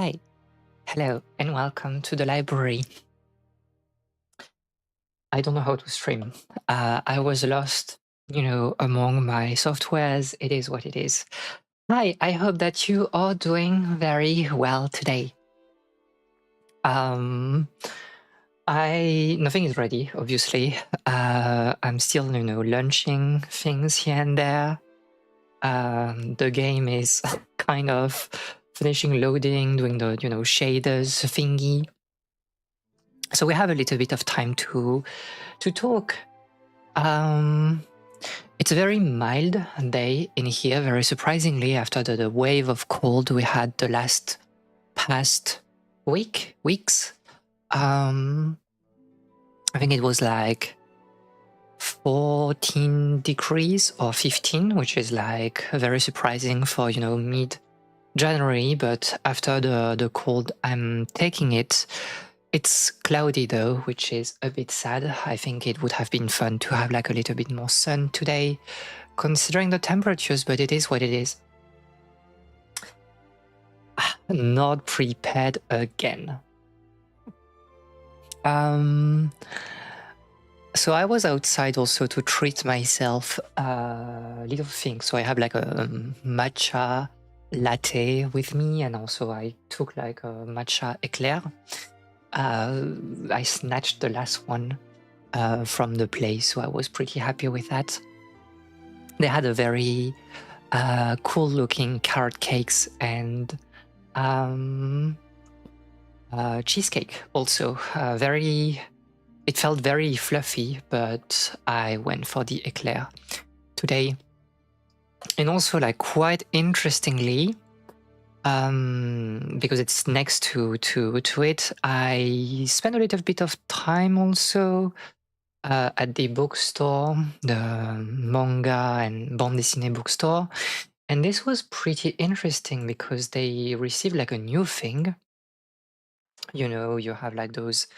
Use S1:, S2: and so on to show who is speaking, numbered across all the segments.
S1: Hi, hello, and welcome to the library. I don't know how to stream. I was lost, among my softwares. It is what it is. Hi, I hope that you are doing very well today. Um, nothing is ready, obviously. I'm still, launching things here and there. The game is kind of finishing loading, doing the, shaders thingy. So we have a little bit of time to talk. It's a very mild day in here, very surprisingly, after the wave of cold we had the past weeks. I think it was like 14 degrees or 15, which is like very surprising for, mid-January. But after the cold, I'm taking it. It's cloudy though, which is a bit sad. I think it would have been fun to have like a little bit more sun today, considering the temperatures, but it is what it is. Not prepared again. So I was outside also to treat myself little things. So I have like a matcha latte with me, and also I took like a matcha eclair. I snatched the last one from the place, so I was pretty happy with that. They had a very cool looking carrot cakes and cheesecake also. It felt very fluffy, but I went for the eclair today. And also, like, quite interestingly, because it's next to it, I spent a little bit of time also at the bookstore, the manga and bande dessinée bookstore. And this was pretty interesting because they received like a new thing. You have like those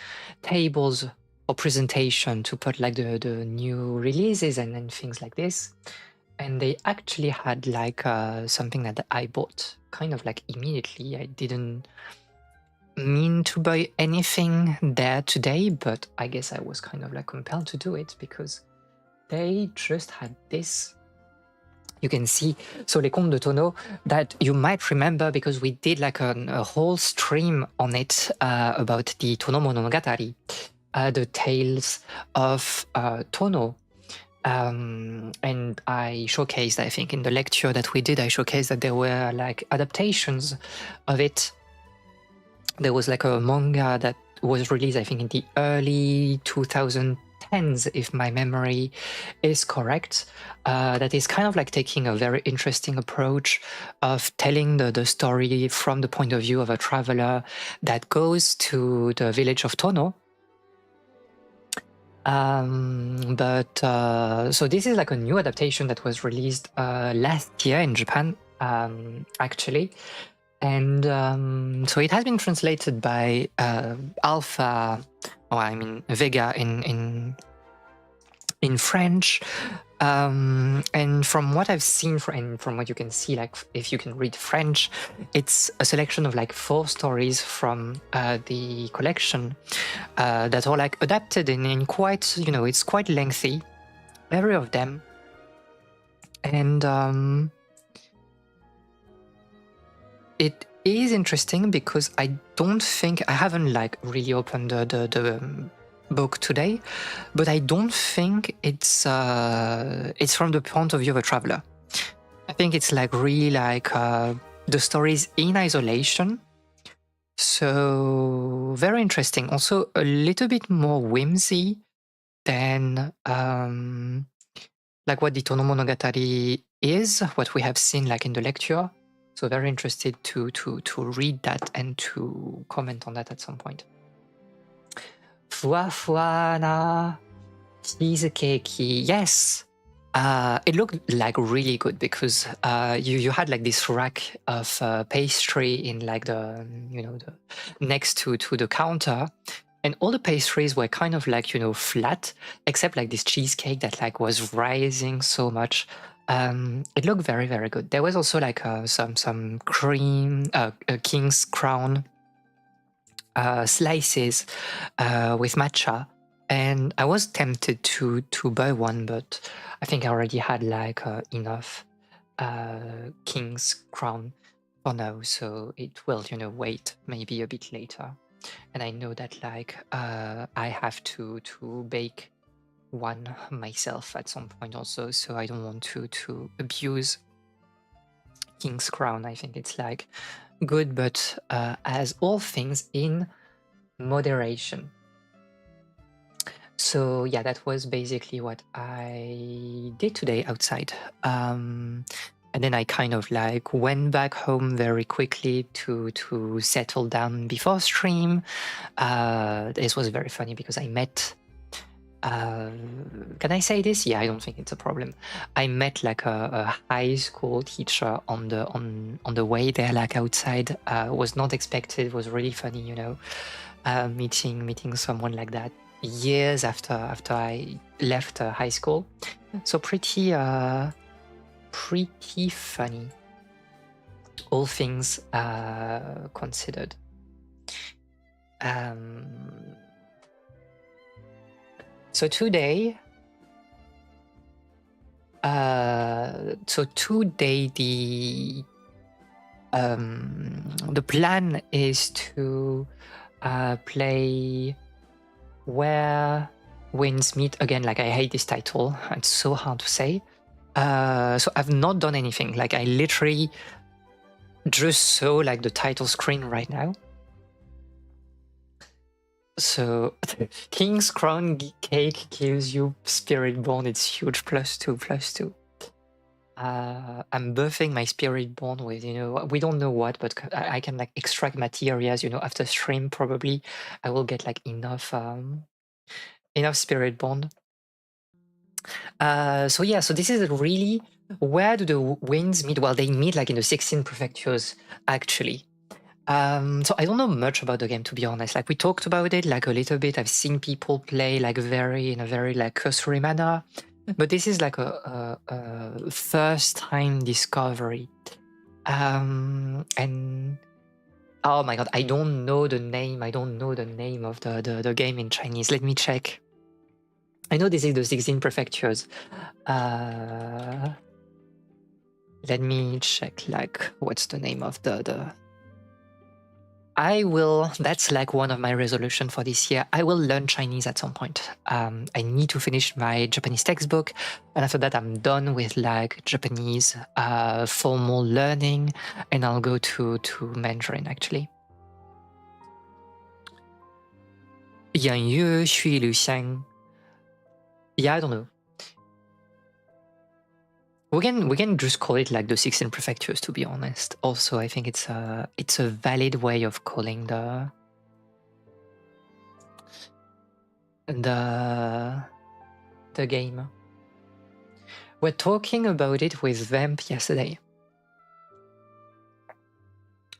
S1: tables or presentation to put like the new releases and things like this. And they actually had like something that I bought kind of like immediately. I didn't mean to buy anything there today, but I guess I was kind of like compelled to do it because they just had this. You can see, so Les Contes de Tono, that you might remember because we did like a whole stream on it about the Tono Monogatari, the tales of Tono. And I showcased, I think in the lecture that we did, I showcased that there were like adaptations of it. There was like a manga that was released, I think in the early 2010s, if my memory is correct, that is kind of like taking a very interesting approach of telling the story from the point of view of a traveler that goes to the village of Tono. So this is like a new adaptation that was released last year in Japan, actually. And so it has been translated by Vega in French. And from what I've seen and from what you can see, like if you can read French, it's a selection of like 4 stories from the collection that are like adapted in quite, it's quite lengthy, every of them. And it is interesting because I haven't like really opened the book today, but I don't think it's from the point of view of a traveler. I think it's like really like the stories in isolation. So very interesting. Also a little bit more whimsy than like what the Tono Monogatari is, what we have seen like in the lecture. So very interested to read that and to comment on that at some point. Fua fua na cheesecake. Yes. It looked like really good because you had like this rack of pastry in like the next to the counter, and all the pastries were kind of like flat, except like this cheesecake that like was rising so much It looked very, very good. There was also like some cream, king's crown slices with matcha, and I was tempted to buy one, but I think I already had like enough king's crown for now, so it will, you know, wait maybe a bit later. And I know that like I have to bake one myself at some point also, so I don't want to abuse king's crown. I think it's like good, but as all things in moderation. So yeah, that was basically what I did today outside. And then I kind of like went back home very quickly to settle down before stream. This was very funny because I met can I say this? Yeah, I don't think it's a problem. I met like a high school teacher on the way there, like outside. Was not expected. Was really funny, you know, meeting someone like that years after I left high school. So pretty funny, all things considered. So today, the plan is to play Where Winds Meet again. Like, I hate this title; it's so hard to say. So I've not done anything. Like, I literally just saw like the title screen right now. So King's Crown Cake gives you Spirit Bond. It's huge, +2. I'm buffing my Spirit Bond with, you know, we don't know what, but I can like extract materials, you know, after stream probably I will get like enough Spirit Bond. So yeah, so this is really, where do the winds meet? Well, they meet like in the 16 prefectures actually. So I don't know much about the game, to be honest. Like, we talked about it like a little bit. I've seen people play like in a very like cursory manner, but this is like a first time discovery. And oh my god, I don't know the name. I don't know the name of the game in Chinese. Let me check. I know this is the 16 prefectures. Let me check. Like, what's the name of the I will, that's like one of my resolutions for this year. I will learn Chinese at some point. I need to finish my Japanese textbook. And after that, I'm done with like Japanese formal learning. And I'll go to Mandarin actually. 养乐续留香. Yeah, I don't know. We can just call it like the 16 prefectures, to be honest. Also, I think it's a valid way of calling the game. We're talking about it with Vamp yesterday.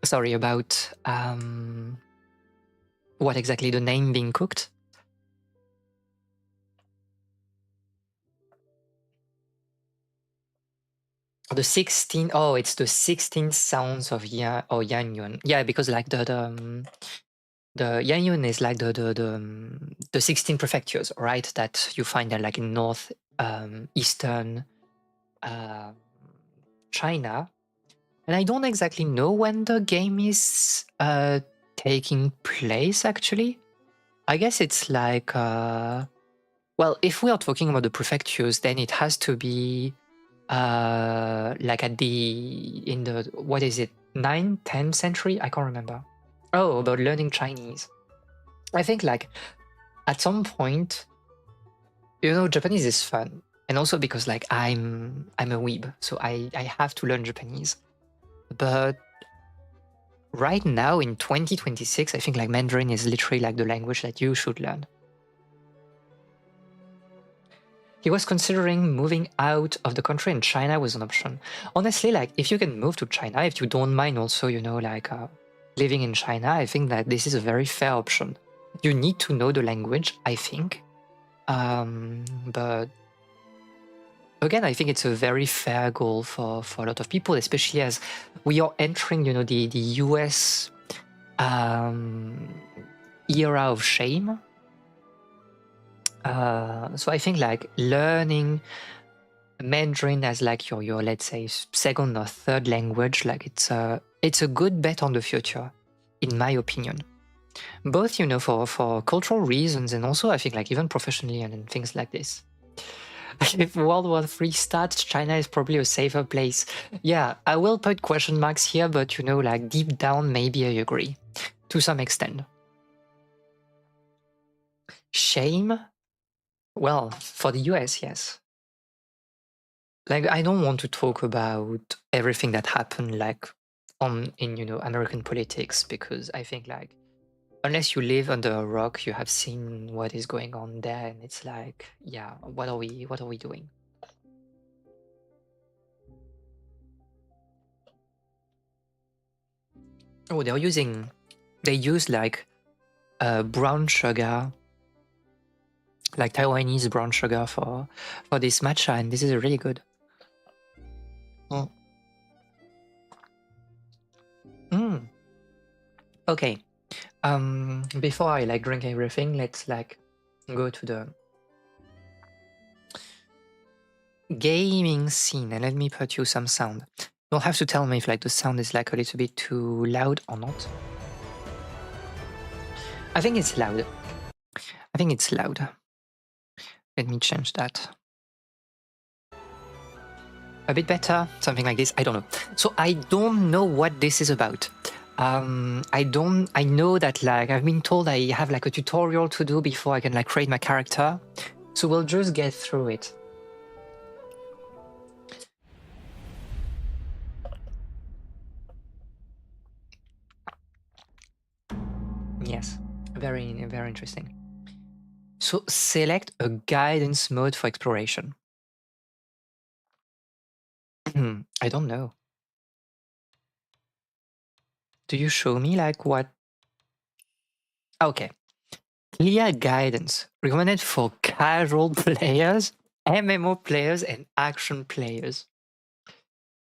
S1: Sorry, about what exactly, the name being cooked? The 16, oh, it's the 16 sounds of Yanyun. Yeah, because like the Yanyun is like the 16 prefectures, right? That you find there like in north eastern China. And I don't exactly know when the game is taking place actually. I guess it's like well, if we are talking about the prefectures, then it has to be like in the, what is it, 9th, 10th century? I can't remember. Oh, about learning Chinese. I think like at some point, you know, Japanese is fun. And also because like I'm a weeb, so I have to learn Japanese. But right now in 2026, I think like Mandarin is literally like the language that you should learn. He was considering moving out of the country, and China was an option. Honestly, like, if you can move to China, if you don't mind also, you know, like living in China, I think that this is a very fair option. You need to know the language, I think. But again, I think it's a very fair goal for a lot of people, especially as we are entering, the US era of shame. So I think like learning Mandarin as like your let's say second or third language, like it's a good bet on the future, in my opinion. Both, for cultural reasons and also I think like even professionally and things like this. If World War III starts, China is probably a safer place. Yeah, I will put question marks here, but like deep down, maybe I agree to some extent. Shame? Well, for the US, yes. Like, I don't want to talk about everything that happened, like, in American politics, because I think, like, unless you live under a rock, you have seen what is going on there, and it's like, yeah, what are we doing? Oh, they use like brown sugar, like Taiwanese brown sugar for this matcha, and this is really good. Oh. Okay. Before I like drink everything, let's like go to the gaming scene and let me put you some sound. You'll have to tell me if like the sound is like a little bit too loud or not. I think it's loud. I think it's loud. Let me change that. A bit better, something like this. I don't know. So I don't know what this is about. I know that like I've been told I have like a tutorial to do before I can like create my character. So we'll just get through it. Yes, very, very interesting. So select a guidance mode for exploration. I don't know. Do you show me like what? Okay. Clear guidance recommended for casual players, MMO players, and action players.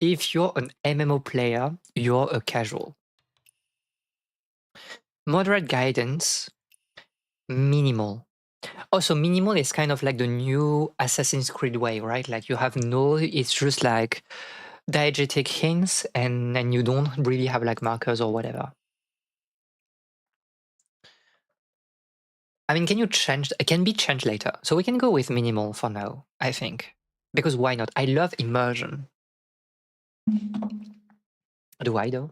S1: If you're an MMO player, you're a casual. Moderate guidance, minimal. Also, minimal is kind of like the new Assassin's Creed way, right? Like you have it's just like diegetic hints and you don't really have like markers or whatever. I mean, can you change? It can be changed later. So we can go with minimal for now, I think. Because why not? I love immersion. Do I though?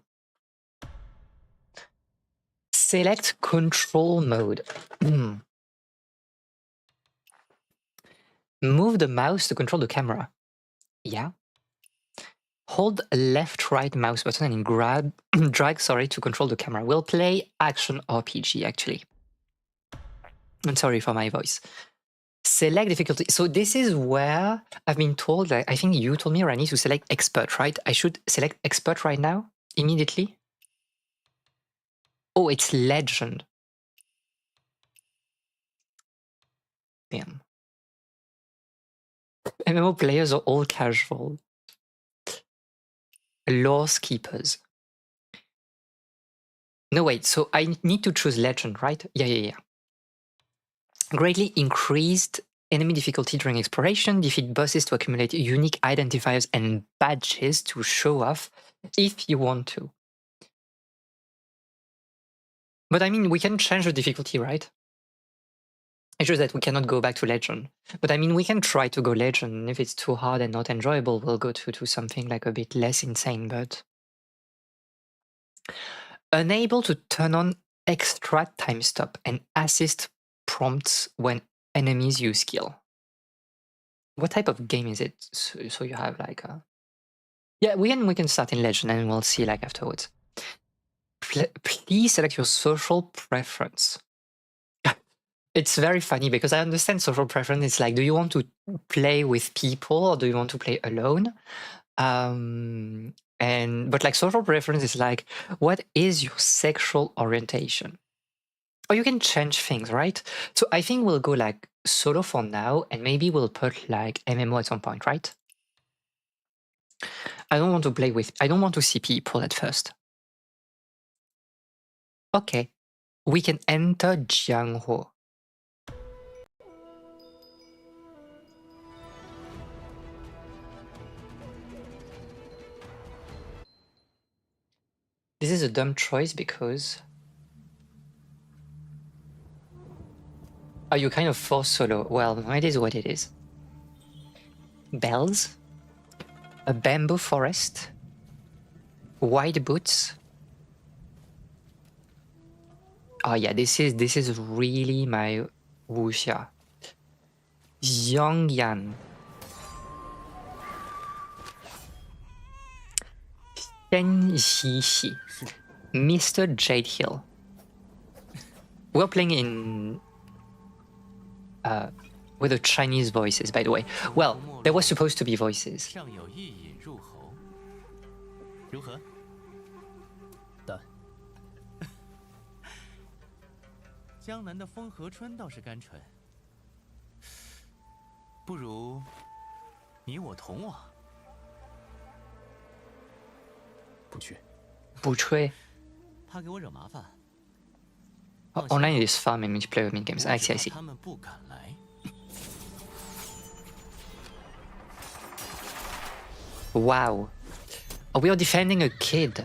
S1: Select control mode. Move the mouse to control the camera. Yeah. Hold left right mouse button and drag to control the camera. We'll play action RPG actually. I'm sorry for my voice. Select difficulty. So this is where I've been told, I think you told me, Rani, to select expert, right? I should select expert right now, immediately. Oh, it's legend. Damn. MMO players are all casual. Laws keepers. No, wait, so I need to choose legend, right? Yeah. Greatly increased enemy difficulty during exploration. Defeat bosses to accumulate unique identifiers and badges to show off if you want to. But I mean, we can change the difficulty, right? It's just that we cannot go back to legend. But I mean, we can try to go legend. If it's too hard and not enjoyable, we'll go to something like a bit less insane, but... Unable to turn on extra time stop and assist prompts when enemies use skill. What type of game is it? So you have like a... Yeah, we can start in legend and we'll see like afterwards. Please select your social preference. It's very funny because I understand social preference. It's like, do you want to play with people or do you want to play alone? But like social preference is like, what is your sexual orientation? Oh, you can change things, right? So I think we'll go like solo for now, and maybe we'll put like MMO at some point, right? I don't want to see people at first. Okay. We can enter Jianghu. This is a dumb choice because... Oh, you kind of force solo. Well, it is what it is. Bells. A bamboo forest. White boots. Oh yeah, this is really my wuxia. Xiangyan. Shen Xixi. Mr. Jade Hill. We're playing in with the Chinese voices, by the way. Well, there was supposed to be voices.
S2: 江南的风和春倒是甘醇，不如你我同往。
S3: 不去。
S1: 不吹。
S2: 怕给我惹麻烦。
S1: Online is fun in multiplayer mini games. I see, I see.
S2: 他们不敢来。
S1: Wow. Oh, we are defending a kid.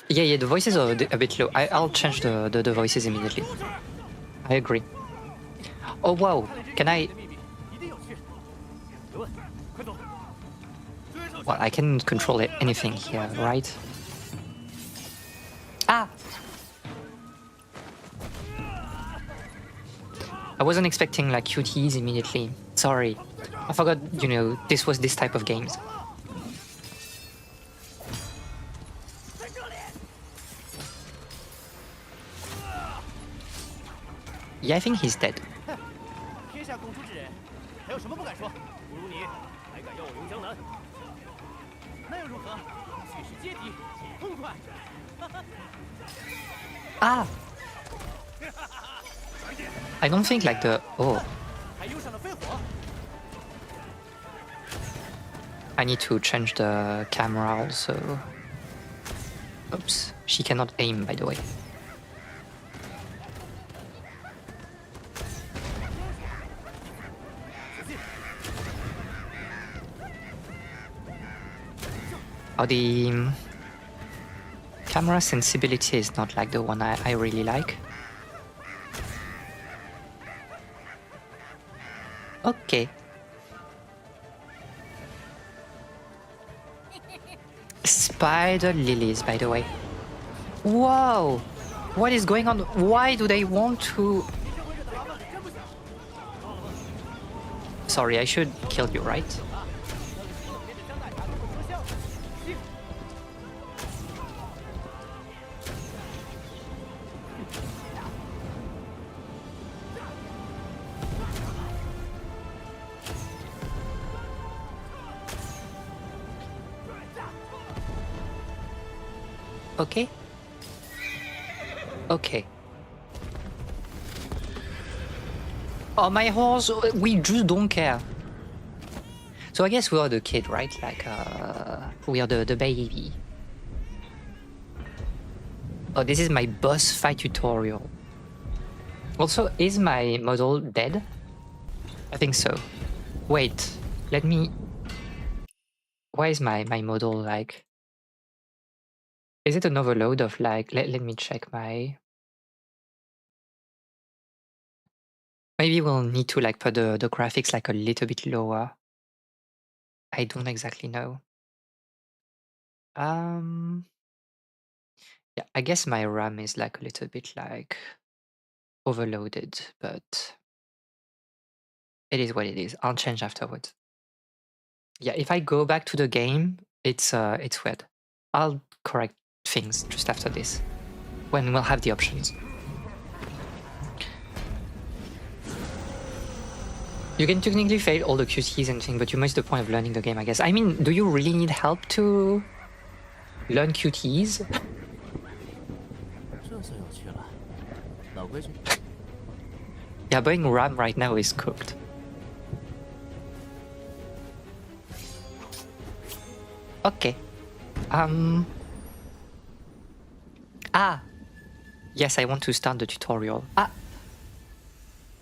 S1: Yeah, the voices are a bit low. I'll change the voices immediately. I agree. Oh wow, can I... Well, I can control anything here, right? Ah! I wasn't expecting like QTEs immediately. Sorry. I forgot, you know, this was this type of games. Yeah, I think he's dead. Ah! I don't think like the... Oh. I need to change the camera also. Oops. She cannot aim, by the way. Oh, the camera sensibility is not like the one I really like. Okay. Spider lilies, by the way. Whoa! What is going on? Why do they want to... Sorry, I should kill you, right? Okay. Okay. Oh, my horse, we just don't care. So I guess we are the kid, right? Like, we are the baby. Oh, this is my boss fight tutorial. Also, is my model dead? I think so. Wait, let me... Why is my model like... Is it an overload of like... Let me check my... Maybe we'll need to like put the graphics like a little bit lower. I don't exactly know. Yeah, I guess my RAM is like a little bit like overloaded, but it is what it is. I'll change afterwards. Yeah, if I go back to the game, it's weird. I'll correct things just after this, when we'll have the options. You can technically fail all the QTs and things, but you miss the point of learning the game, I guess. I mean, do you really need help to learn QTs.
S2: 这算有趣了，老规矩。
S1: Yeah, buying RAM right now is cooked. Okay. Yes, I want to start the tutorial.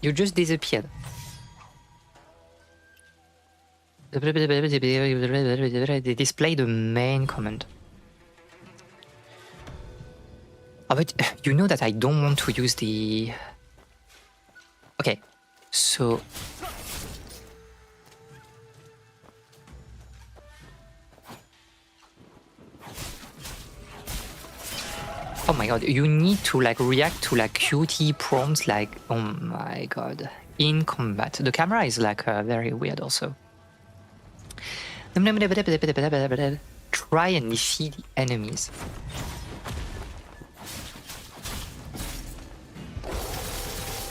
S1: You just disappeared. They display the main command. But you know that I don't want to use the... Okay, so... Oh my god, you need to like react to like QT prompts like, oh my god, in combat. The camera is like very weird also. Try and defeat the enemies.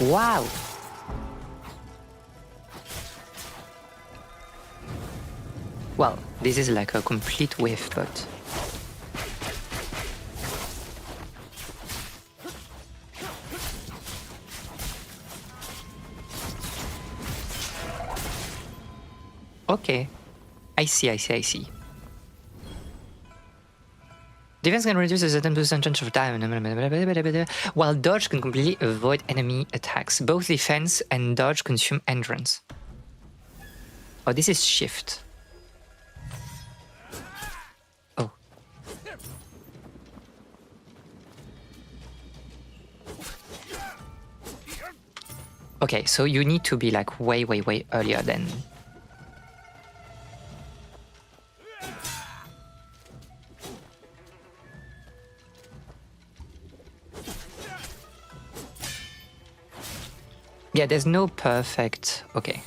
S1: Wow. Well, this is like a complete whiff, but... Okay. I see. Defense can reduce a certain percentage of time, while dodge can completely avoid enemy attacks. Both defense and dodge consume endurance. Oh, this is shift. Oh. Okay, so you need to be like way earlier than... Yeah, there's no perfect... Okay.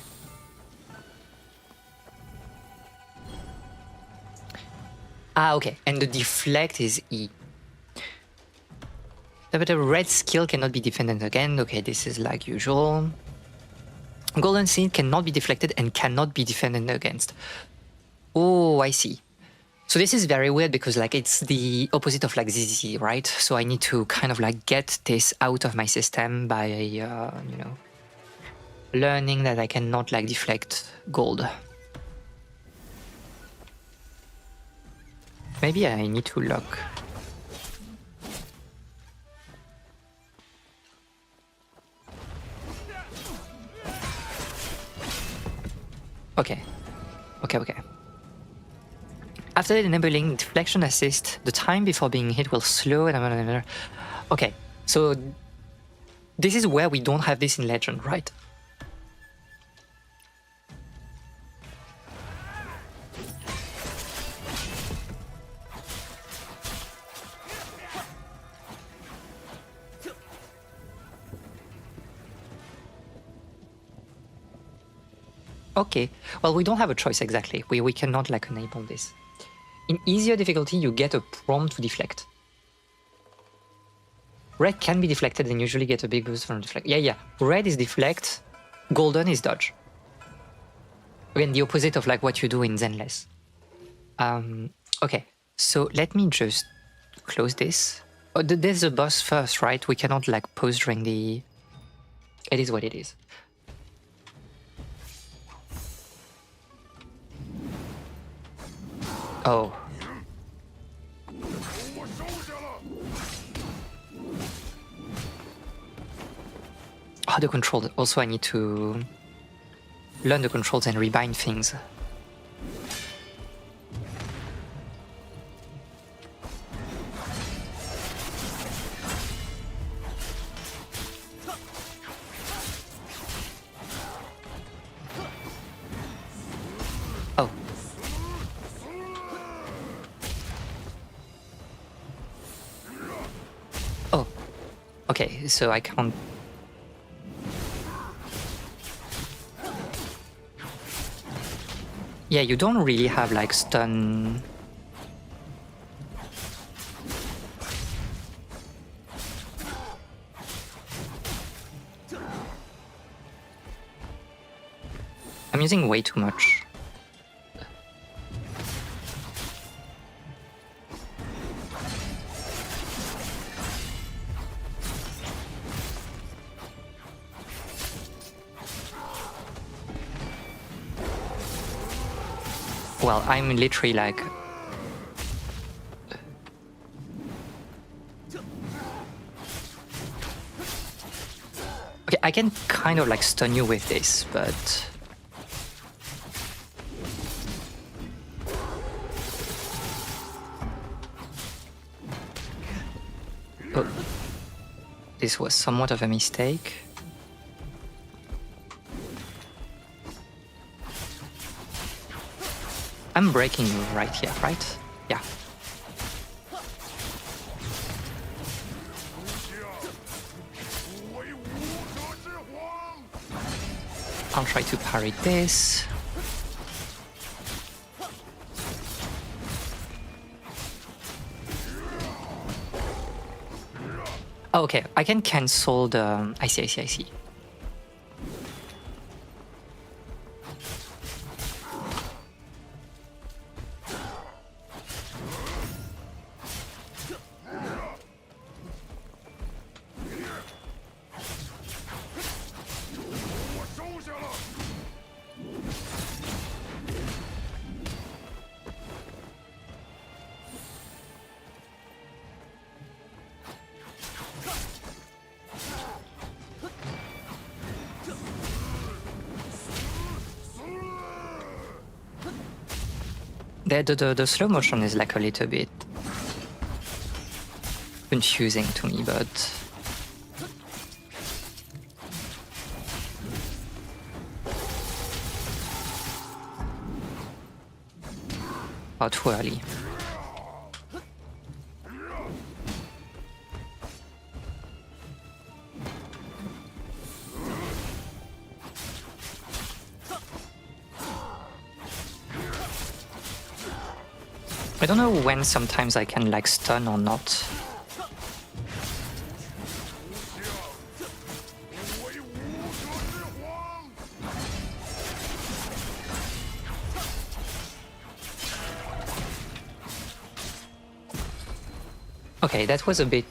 S1: Okay. And the deflect is E. But a red skill cannot be defended again. Okay, this is like usual. Golden seed cannot be deflected and cannot be defended against. Oh, I see. So this is very weird because like it's the opposite of like ZZ, right? So I need to kind of like get this out of my system by, you know, learning that I cannot like deflect gold. Maybe I need to lock. Okay. After enabling deflection assist, the time before being hit will slow and... Okay, so this is where we don't have this in Legend, right? Okay, well, we don't have a choice exactly. We cannot like enable this. In easier difficulty, you get a prompt to deflect. Red can be deflected and usually get a big boost from deflect. Yeah. Red is deflect, golden is dodge. Again, the opposite of like what you do in Zenless. Okay, so let me just close this. Oh, there's a boss first, right? We cannot like pause during the... It is what it is. Oh. Oh, the controls. Also, I need to learn the controls and rebind things. Oh. Oh. Okay, so I can't... Yeah, you don't really have like stun. I'm using way too much. Well, I'm literally like... Okay, I can kind of like stun you with this, but... Oh. This was somewhat of a mistake. I'm breaking you right here, right? Yeah. I'll try to parry this. Oh, okay, I can cancel the... I see. The slow motion is like a little bit confusing to me, but... Oh, too early. I don't know when sometimes I can like stun or not. Okay, that was a bit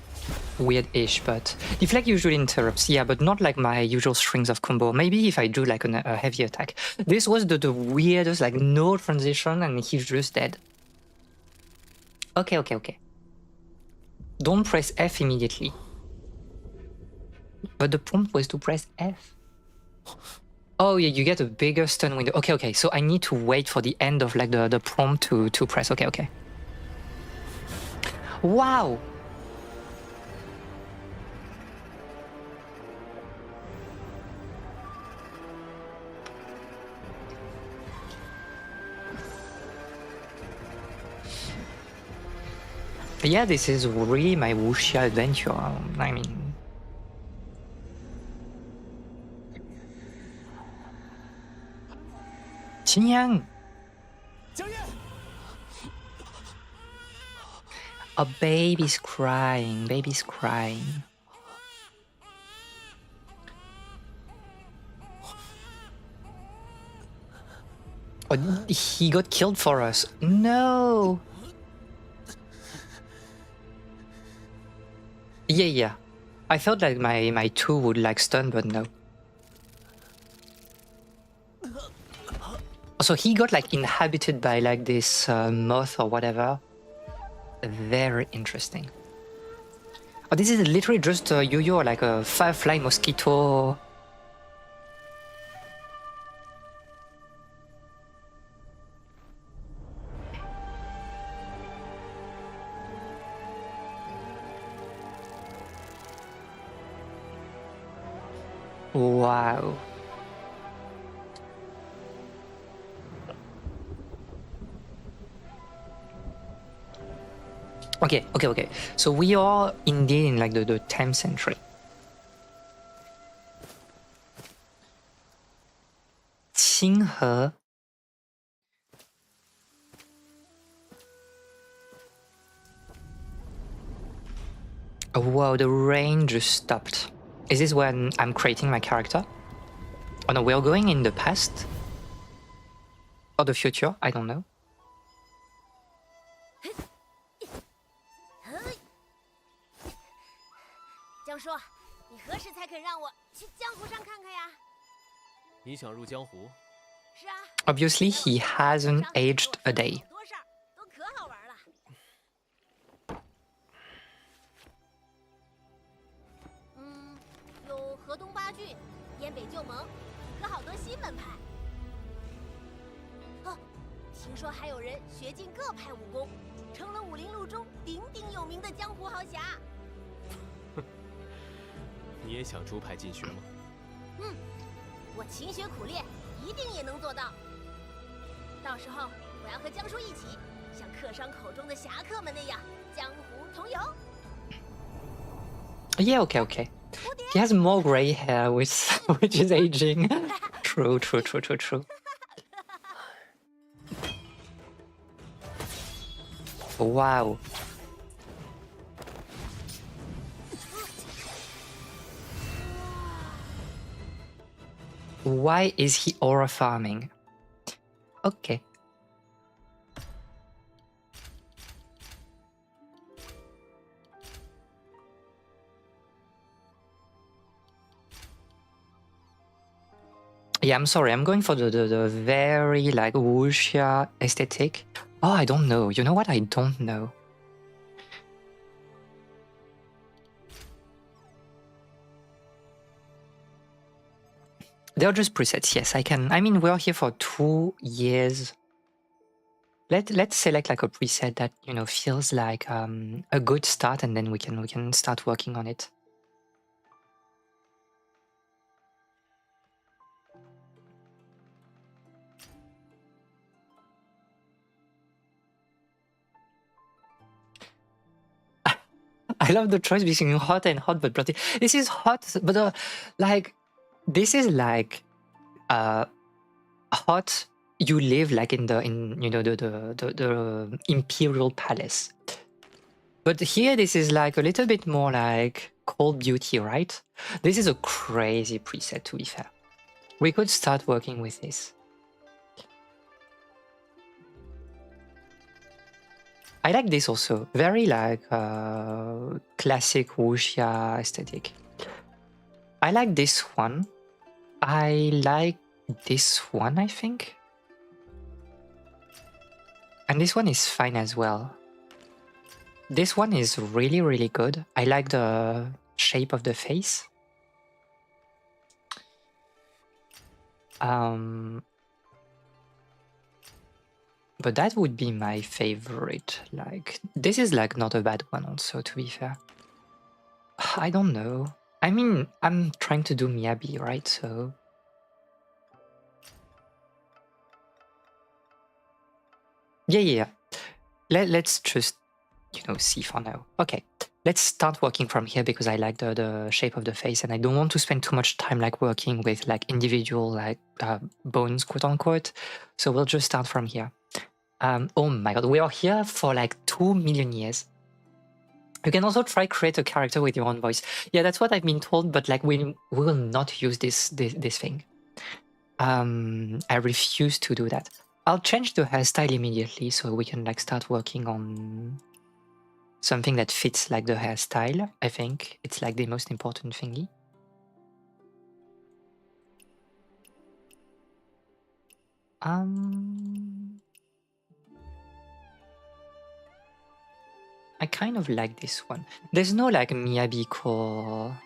S1: weird-ish, but deflect usually interrupts, yeah, but not like my usual strings of combo. Maybe if I do like a heavy attack. This was the weirdest, like no transition and he's just dead. Okay. Don't press F immediately. But the prompt was to press F. Oh yeah, you get a bigger stun window. Okay, so I need to wait for the end of like the prompt to press. Okay. Wow! Yeah, this is really my wuxia adventure. I mean... Qingyang! A baby's crying. Oh, he got killed for us. No! Yeah. I thought like my 2 would like stun, but no. So he got like inhabited by like this moth or whatever. Very interesting. Oh, this is literally just a yo-yo, like a firefly mosquito. Wow. Okay. So we are indeed in like the 10th century. Qinghe. Oh, wow, the rain just stopped. Is this when I'm creating my character? Oh no, we're going in the past? Or the future? I don't know. Obviously, he hasn't aged a day.
S4: 有河东八郡、燕北旧盟，可好多新门派。哦，听说还有人学尽各派武功，成了武林路中鼎鼎有名的江湖豪侠。
S3: 你也想出派进学吗？
S4: 我勤学苦练，一定也能做到。到时候我要和江叔一起，像客商口中的侠客们那样，江湖同游。
S1: Yeah, okay. He has more gray hair, which is aging. True. Wow. Why is he aura farming? Okay. Yeah, I'm sorry. I'm going for the very like wuxia aesthetic. Oh, I don't know. You know what? I don't know. They're just presets. Yes, I can. I mean, we're here for 2 years. Let's select like a preset that feels like a good start, and then we can start working on it. I love the choice between hot and hot but bloody. This is hot, but like this is like hot. You live like in the imperial palace, but here this is like a little bit more like cold beauty, right? This is a crazy preset, to be fair. We could start working with this. I like this also. Very like classic wuxia aesthetic. I like this one. I like this one, I think. And this one is fine as well. This one is really, really good. I like the shape of the face. But that would be my favorite. Like, this is like not a bad one also, to be fair. I don't know. I mean, I'm trying to do Miyabi, right? So... Yeah. Let's just, see for now. Okay, let's start working from here because I like the shape of the face and I don't want to spend too much time like working with like individual like bones, quote unquote. So we'll just start from here. Oh my god, we are here for like 2 million years. You can also try create a character with your own voice. Yeah, that's what I've been told, but like we will not use this thing. I refuse to do that. I'll change the hairstyle immediately so we can like start working on something that fits like the hairstyle. I think it's like the most important thingy. I kind of like this one. There's no like Miyabi core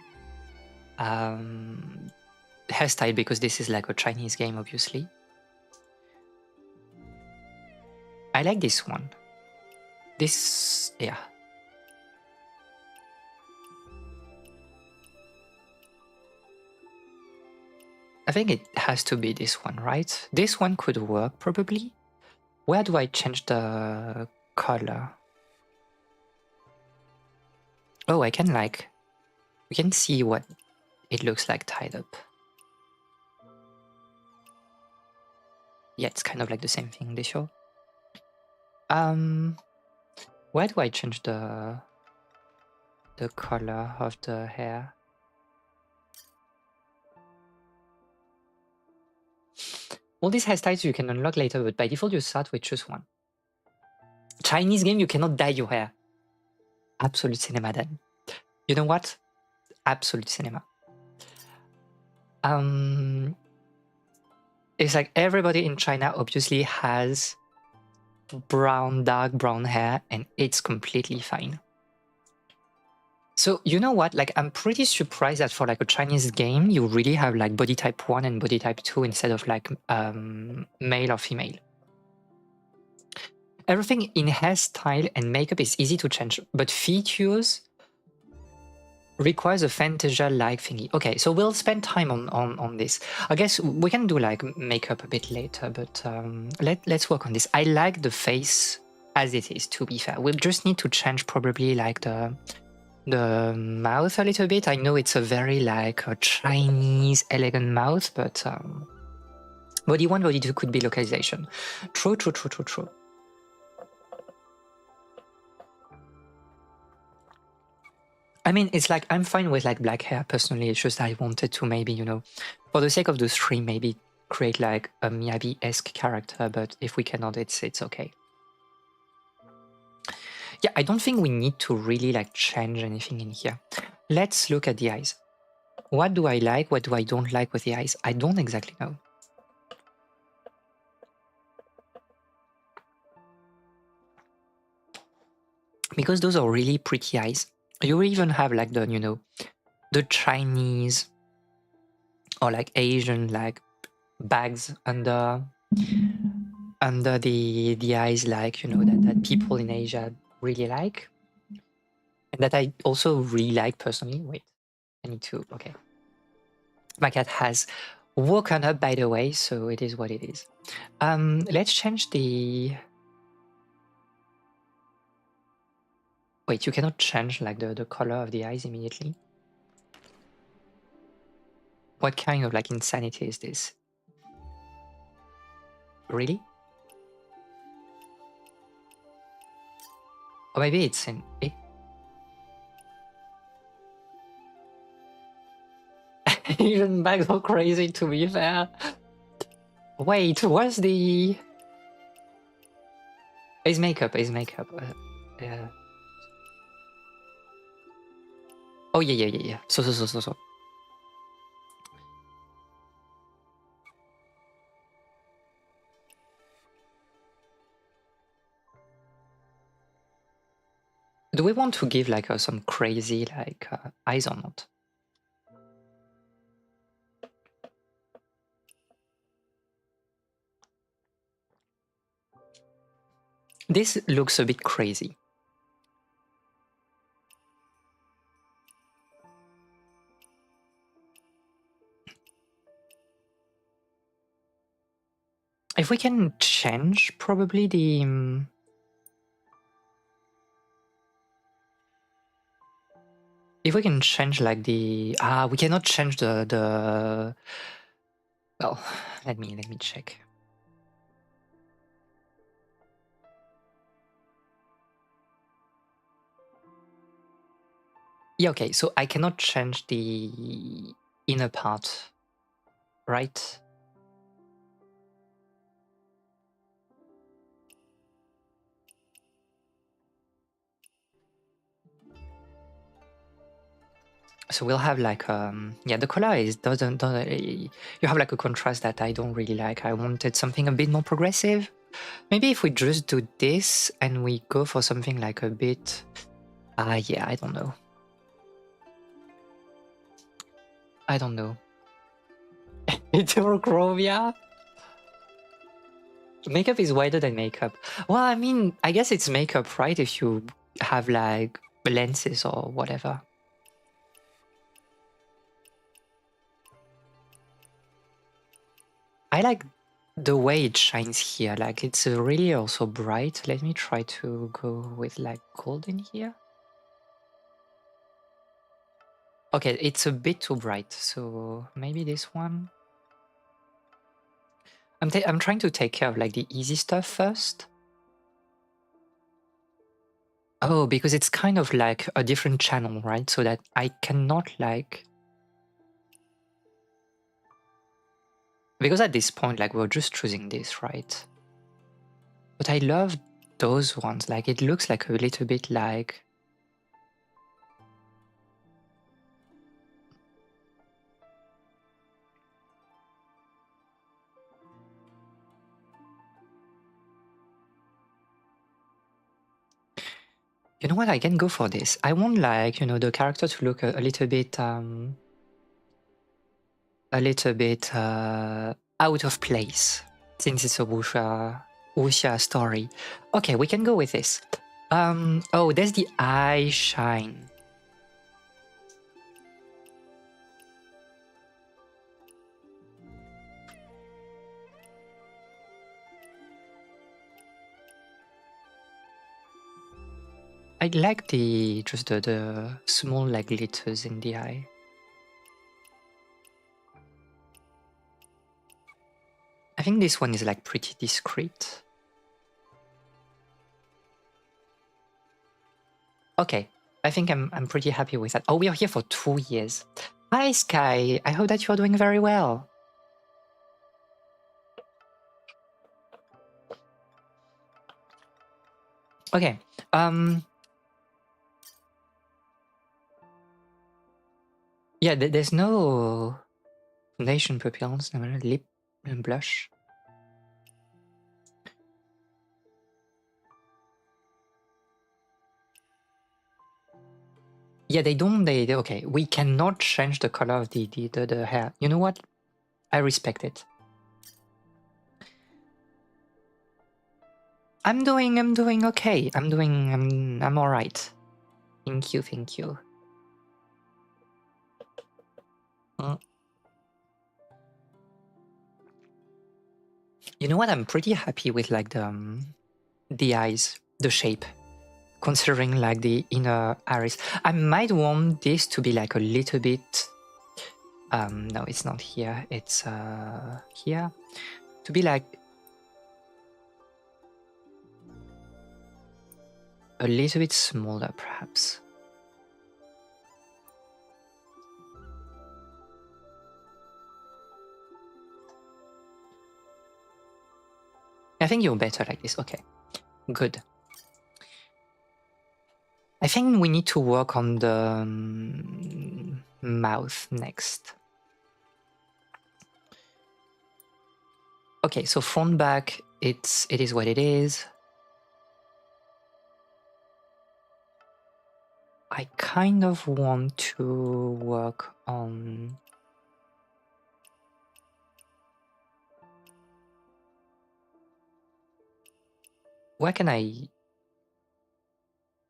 S1: hairstyle because this is like a Chinese game, obviously. I like this one. This, yeah. I think it has to be this one, right? This one could work probably. Where do I change the color? Oh, I can like, we can see what it looks like tied up. Yeah, it's kind of like the same thing they show. Where do I change the color of the hair? All these hairstyles you can unlock later, but by default you start with just one. Chinese game, you cannot dye your hair. Absolute cinema then. You know what? Absolute cinema. it's like everybody in China obviously has dark brown hair, and it's completely fine. So you know what? Like, I'm pretty surprised that for like a Chinese game, you really have like body type 1 and body type 2 instead of like male or female. Everything in hairstyle and makeup is easy to change, but features requires a Fantasia-like thingy. Okay, so we'll spend time on this. I guess we can do like makeup a bit later, but let's work on this. I like the face as it is, to be fair. We'll just need to change probably like the mouth a little bit. I know it's a very like a Chinese elegant mouth, but body 1, body 2 could be localization. True. I mean, it's like I'm fine with like black hair personally. It's just I wanted to maybe, you know, for the sake of the stream, maybe create like a Miyabi-esque character, but if we cannot, it's okay. Yeah, I don't think we need to really like change anything in here. Let's look at the eyes. What do I like? What do I don't like with the eyes? I don't exactly know. Because those are really pretty eyes. You even have like the, you know, the Chinese or like Asian like bags under the eyes, like, you know, that people in Asia really like. And that I also really like personally. Wait, I need to, okay. My cat has woken up, by the way, so it is what it is. Let's change the... Wait, you cannot change like the color of the eyes immediately? What kind of like insanity is this? Really? Or maybe it's in... Eh? Asian bags are crazy, to be fair. Wait, what's the... Is makeup. Oh, yeah. So. Do we want to give like some crazy like eyes or not? This looks a bit crazy. If we can change probably the... if we can change like the... we cannot change the... Well, let me check. Yeah, okay, so I cannot change the inner part, right? So we'll have like yeah, the color is doesn't you have like a contrast that I don't really like. I wanted something a bit more progressive. Maybe if we just do this and we go for something like a bit yeah, I don't know. Heterochromia? Makeup is wider than makeup. Well, I mean, I guess it's makeup, right? If you have like lenses or whatever. I like the way it shines here. Like, it's really also bright. Let me try to go with like gold in here. Okay, it's a bit too bright, so maybe this one. I'm trying to take care of like the easy stuff first. Oh, because it's kind of like a different channel, right? So that I cannot like... Because at this point, like, we're just choosing this, right? But I love those ones. Like, it looks like a little bit like... You know what? I can go for this. I want, like, you know, the character to look a little bit out of place, since it's a wuxia story. Okay, we can go with this. Oh, there's the eye shine. I like just the small, like, glitters in the eye. I think this one is, like, pretty discreet. Okay, I think I'm pretty happy with that. Oh, we are here for 2 years. Hi, Sky. I hope that you're doing very well. Okay. Yeah, there's no foundation, pupils, no lip and blush. Yeah, they don't. They okay. We cannot change the color of the hair. You know what? I respect it. I'm doing okay. I'm all right. Thank you, thank you. You know what? I'm pretty happy with, like, the eyes, the shape, considering, like, the inner iris. I might want this to be, like, a little bit. No, it's not here. It's here. To be, like, a little bit smaller, perhaps. I think you're better like this. Okay, good. I think we need to work on the mouth next. Okay, so front back, it is what it is. I kind of want to work on where can I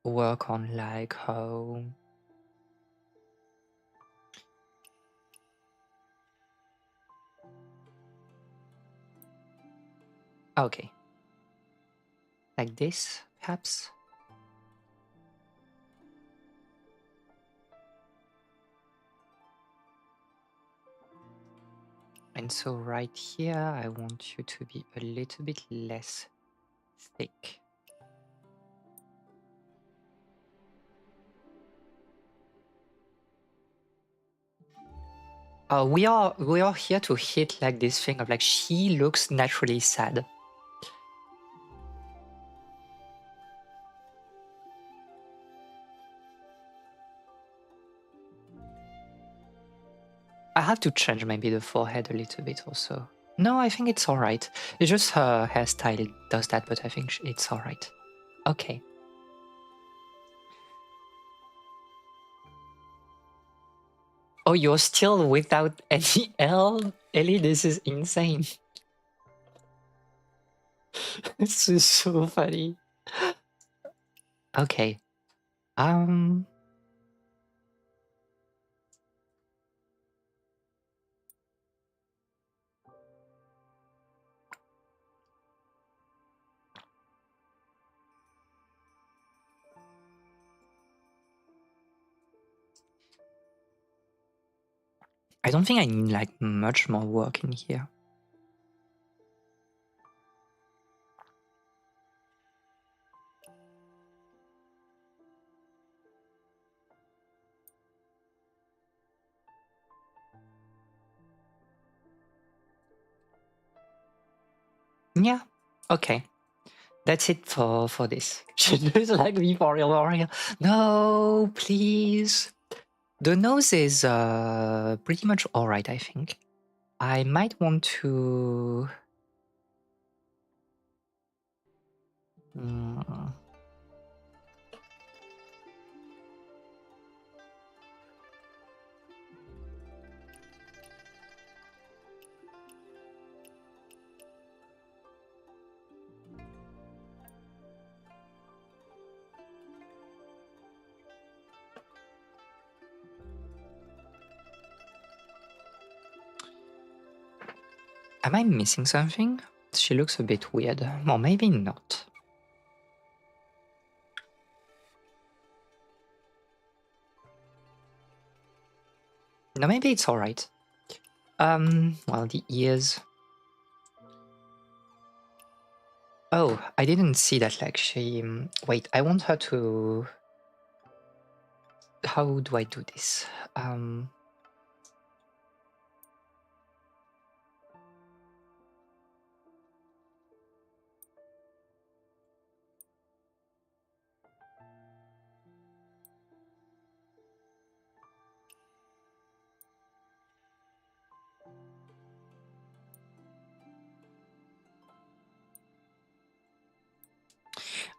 S1: work on, like, how okay, like this perhaps. And so right here, I want you to be a little bit less thick. We are here to hit, like, this thing of, like, she looks naturally sad. I have to change maybe the forehead a little bit also. No, I think it's alright. It's just her hairstyle does that, but I think it's alright. Okay. Oh, you're still without any L? Ellie, this is insane. This is so funny. Okay. I don't think I need, like, much more work in here. Yeah, okay. That's it for this. She looks like me for real. No, please. The nose is pretty much alright, I think. I might want to... Am I missing something? She looks a bit weird. Or maybe not. No, maybe it's alright. Well, the ears. Oh, I didn't see that, like, she... wait, I want her to... How do I do this?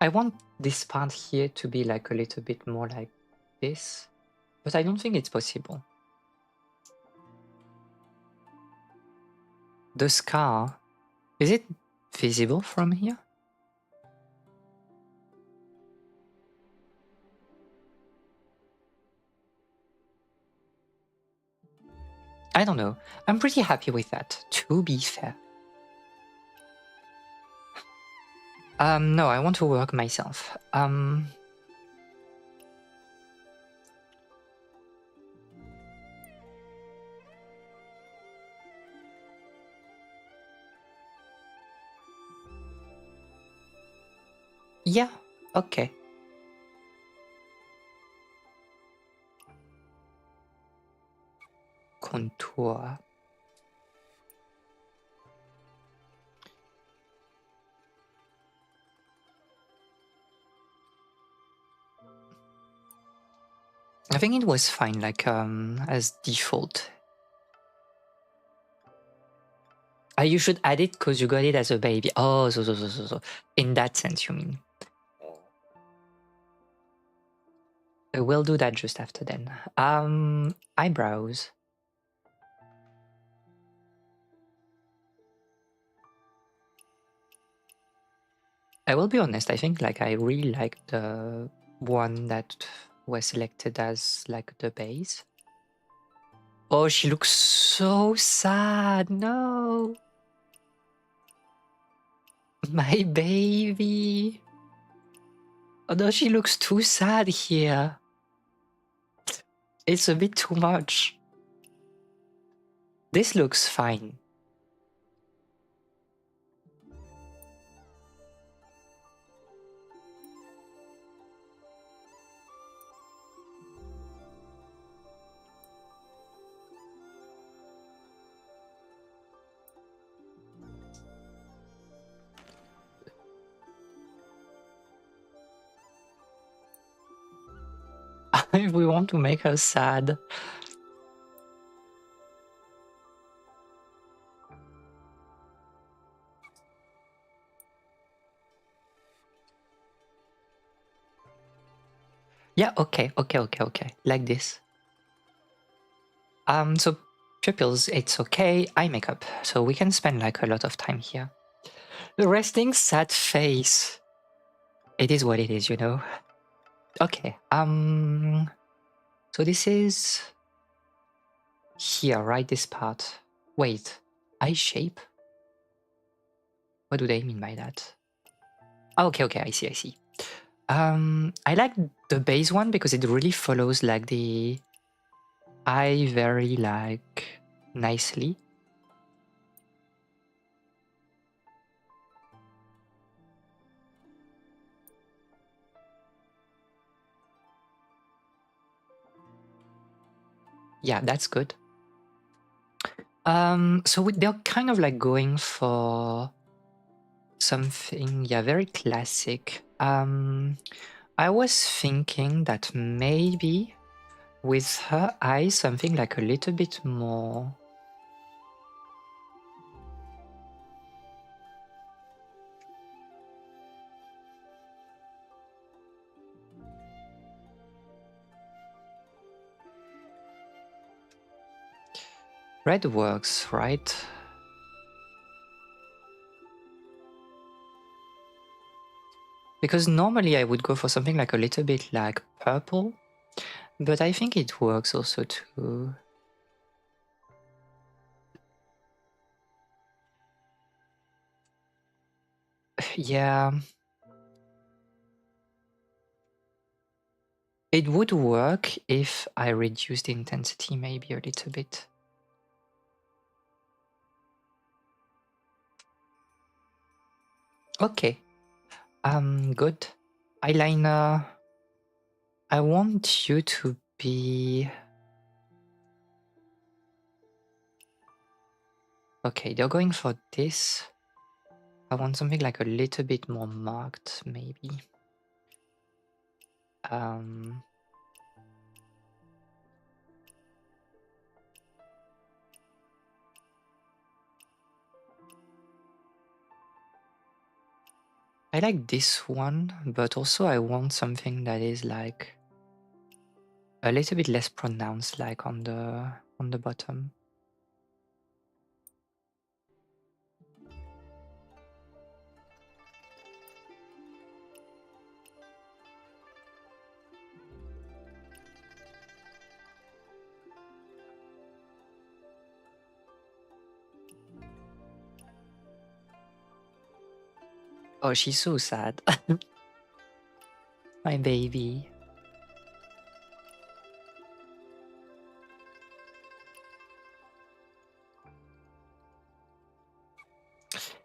S1: I want this part here to be like a little bit more like this, but I don't think it's possible. The scar, is it visible from here? I don't know. I'm pretty happy with that, to be fair. No, I want to work myself. Yeah, okay. Contour. I think it was fine, like, as default. You should add it because you got it as a baby. Oh, so. In that sense, you mean. I will do that just after then. Eyebrows. I will be honest, I think like I really like the one that was selected as like the base. Oh, she looks so sad. No. My baby. Oh no, she looks too sad here. It's a bit too much. This looks fine. If we want to make her sad. Yeah, okay. Like this. So pupils, it's okay. Eye makeup. So we can spend like a lot of time here. The resting sad face. It is what it is, you know. Okay. So this is here, right? This part. Wait. Eye shape? What do they mean by that? Okay, I see. I like the base one because it really follows like the eye very like nicely. Yeah, that's good. So they're kind of like going for something, yeah, very classic. I was thinking that maybe with her eyes, something like a little bit more. Red works, right? Because normally I would go for something like a little bit like purple, but I think it works also too. yeah. It would work if I reduce the intensity maybe a little bit. Okay. Good. Eyeliner. I want you to be... Okay, they're going for this. I want something like a little bit more marked, maybe. I like this one, but also I want something that is like a little bit less pronounced, like on the bottom. Oh, she's so sad. My baby.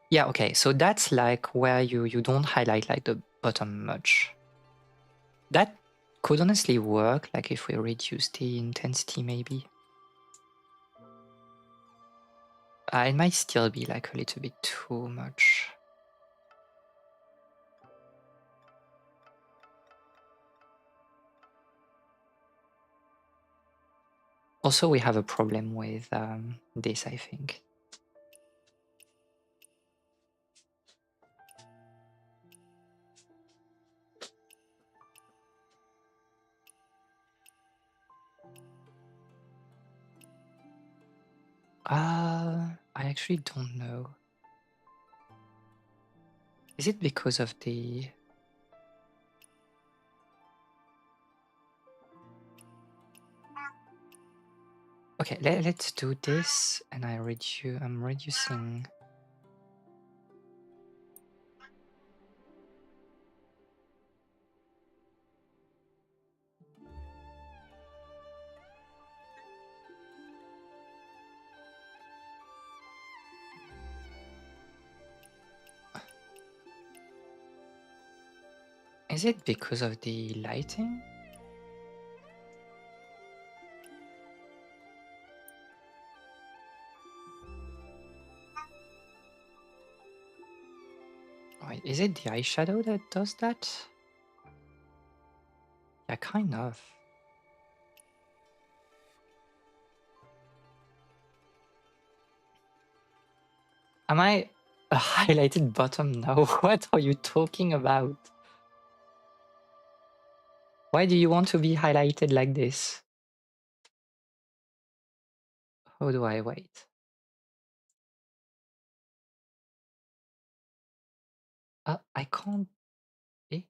S1: Yeah, okay, so that's like where you don't highlight like the bottom much. That could honestly work, like if we reduce the intensity maybe. It might still be like a little bit too much. Also, we have a problem with this, I think. I actually don't know. Is it because of the... Okay, let's do this, and I'm reducing... Is it because of the lighting? Wait, is it the eyeshadow that does that? Yeah, kind of. Am I a highlighted bottom now? What are you talking about? Why do you want to be highlighted like this? How do I wait? I can't... Eh?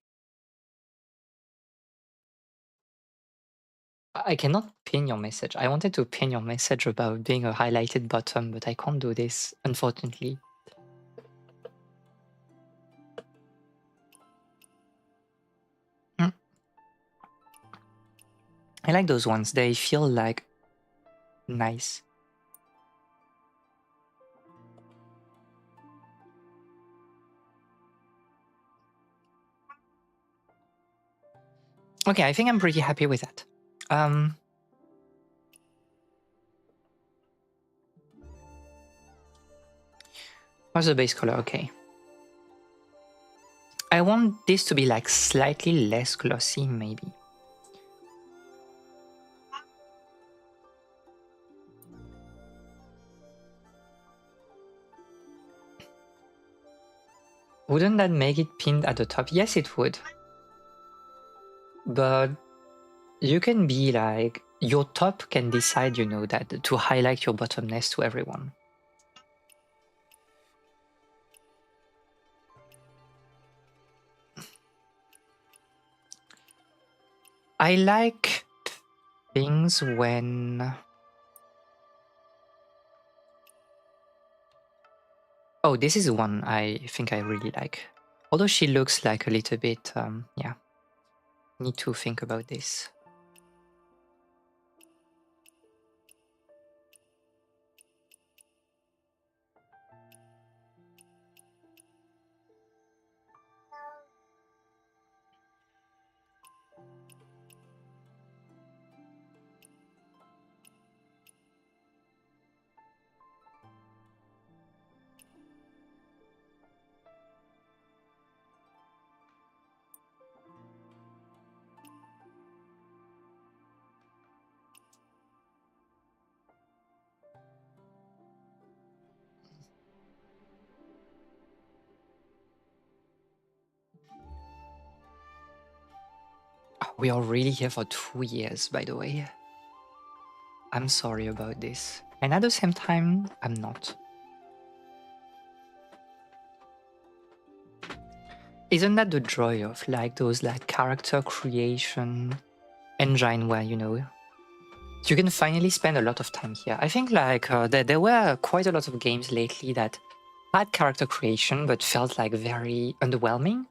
S1: I cannot pin your message. I wanted to pin your message about being a highlighted bottom, but I can't do this, unfortunately. I like those ones. They feel like nice. Okay, I think I'm pretty happy with that. What's the base color? Okay. I want this to be like slightly less glossy, maybe. Wouldn't that make it pinned at the top? Yes, it would. But you can be like, your top can decide, you know, that to highlight your bottomness to everyone. I like things when... Oh, this is one I think I really like. Although she looks like a little bit, yeah. Need to think about this. We are really here for 2 years, by the way. I'm sorry about this. And at the same time, I'm not. Isn't that the joy of like those like character creation engine where, you know, you can finally spend a lot of time here. I think like there were quite a lot of games lately that had character creation but felt like very underwhelming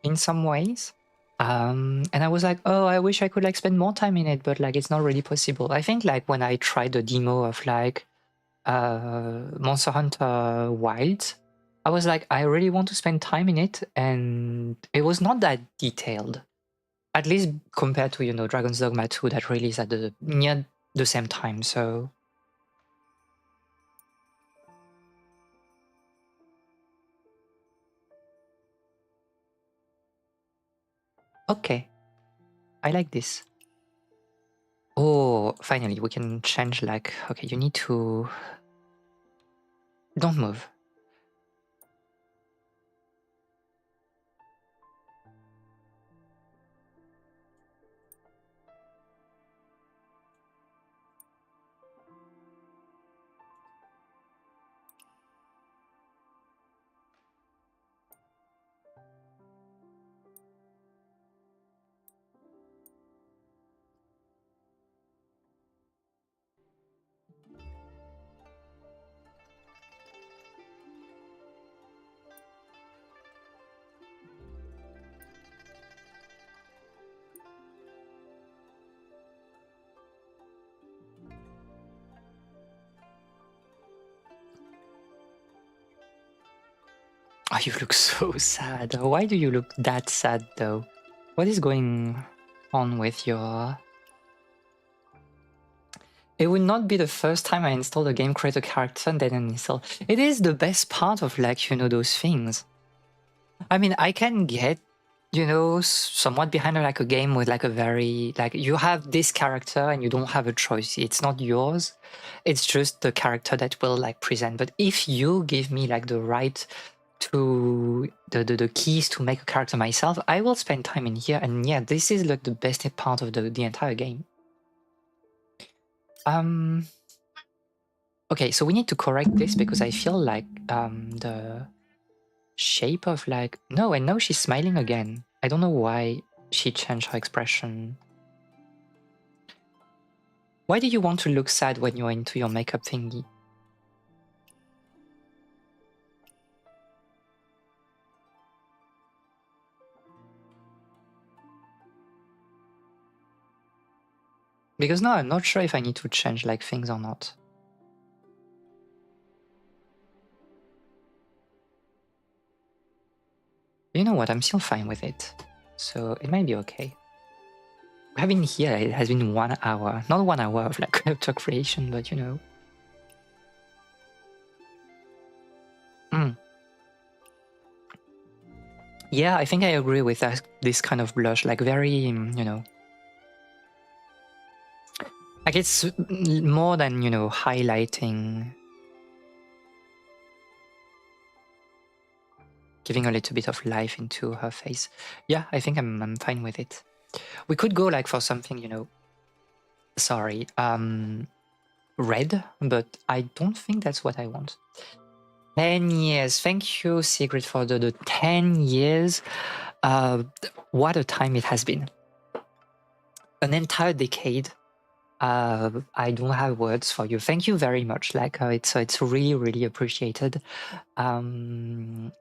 S1: in some ways. And I was like, oh, I wish I could like spend more time in it, but like it's not really possible. I think like when I tried the demo of like Monster Hunter Wilds, I was like, I really want to spend time in it, and it was not that detailed. At least compared to, you know, Dragon's Dogma 2 that released at the near the same time, so okay. I like this. Oh, finally, we can change like, okay, you need to... Don't move. Oh, you look so sad. Why do you look that sad though? What is going on with your... It would not be the first time I install a game, create a character, and then uninstall. It is the best part of like, you know, those things. I mean, I can get, you know, somewhat behind like a game with like a very, like you have this character and you don't have a choice. It's not yours. It's just the character that will like present. But if you give me like the right to the keys to make a character myself, I will spend time in here. And yeah, this is like the best part of the entire game. Okay, so we need to correct this because I feel like the shape of like... No, and now she's smiling again. I don't know why she changed her expression. Why do you want to look sad when you're into your makeup thingy? Because now I'm not sure if I need to change like things or not. You know what, I'm still fine with it. So it might be okay. We have been here, it has been 1 hour. Not 1 hour of like character creation, but you know. Yeah, I think I agree with that, this kind of blush, like very, you know. Like it's more than, you know, highlighting. Giving a little bit of life into her face. Yeah, I think I'm fine with it. We could go like for something, you know, sorry, red, but I don't think that's what I want. 10 years. Thank you, Sigrid, for the 10 years. What a time it has been. An entire decade. I don't have words for you. Thank you very much. Like it's really, really appreciated. And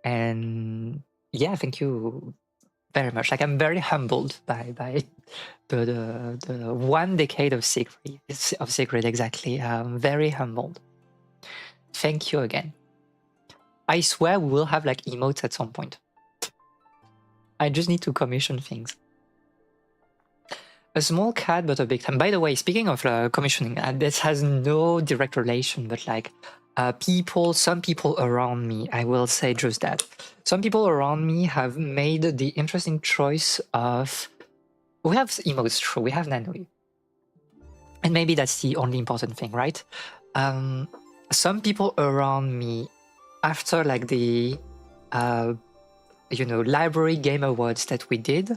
S1: yeah, thank you very much. Like I'm very humbled by the 1 decade of secret exactly. I'm very humbled. Thank you again. I swear we will have like emotes at some point. I just need to commission things. A small cat, but a big time. By the way, speaking of commissioning, this has no direct relation, but like some people around me, I will say just that. Some people around me have made the interesting choice of. We have emotes, true. We have Nanui. And maybe that's the only important thing, right? Some people around me, after like the, Library Game Awards that we did,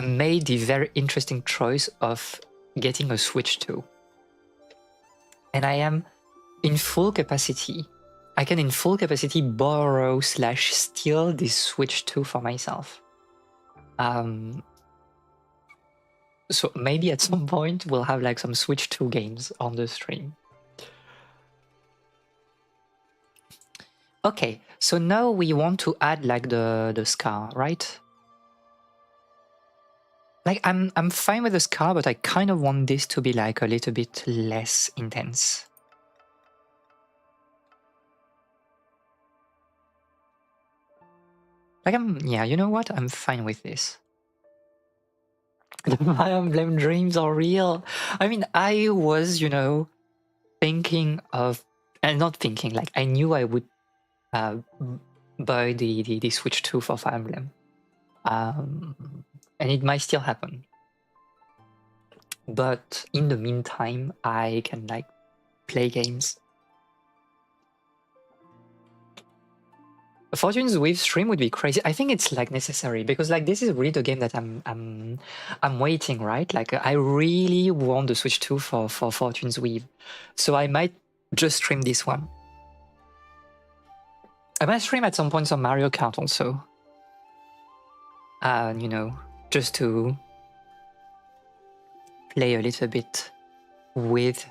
S1: made the very interesting choice of getting a Switch 2. And I am in full capacity. I can in full capacity borrow / steal this Switch 2 for myself. So maybe at some point we'll have like some Switch 2 games on the stream. Okay, so now we want to add like the scar, right? Like I'm fine with the scar, but I kind of want this to be like a little bit less intense. Like yeah, you know what? I'm fine with this. The Fire Emblem dreams are real. I mean, I was, thinking of, and not thinking, like I knew I would buy the Switch 2 for Fire Emblem. And it might still happen. But in the meantime, I can like play games. Fortune's Weave stream would be crazy. I think it's like necessary because like this is really the game that I'm waiting, right? Like I really want the Switch 2 for Fortune's Weave. So I might just stream this one. I might stream at some point some Mario Kart also. Just to play a little bit with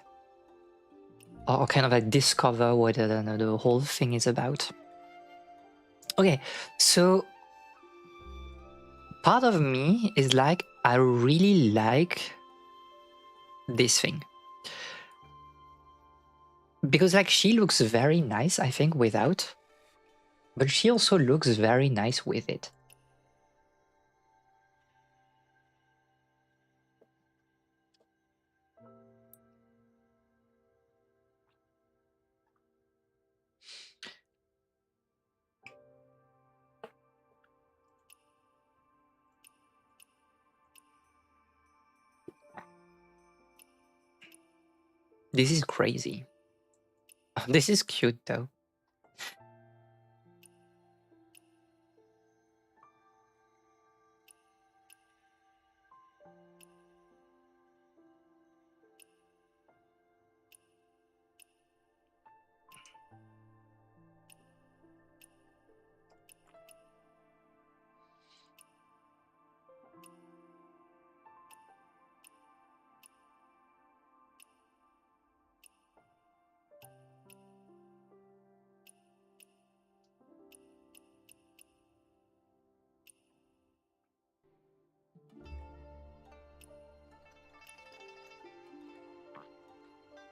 S1: or kind of like discover what the whole thing is about. Okay, so part of me is like, I really like this thing. Because like she looks very nice, I think, without. But she also looks very nice with it. This is crazy. This is cute though.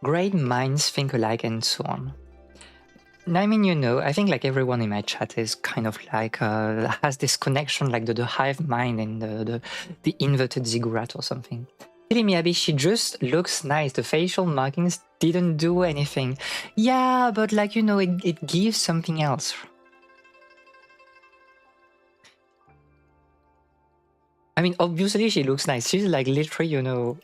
S1: Great minds think alike and so on. I mean, I think like everyone in my chat is kind of like has this connection, like the hive mind and the inverted ziggurat or something. Miyabi, she just looks nice. The facial markings didn't do anything. Yeah, but like it gives something else. I mean, obviously she looks nice. She's like literally,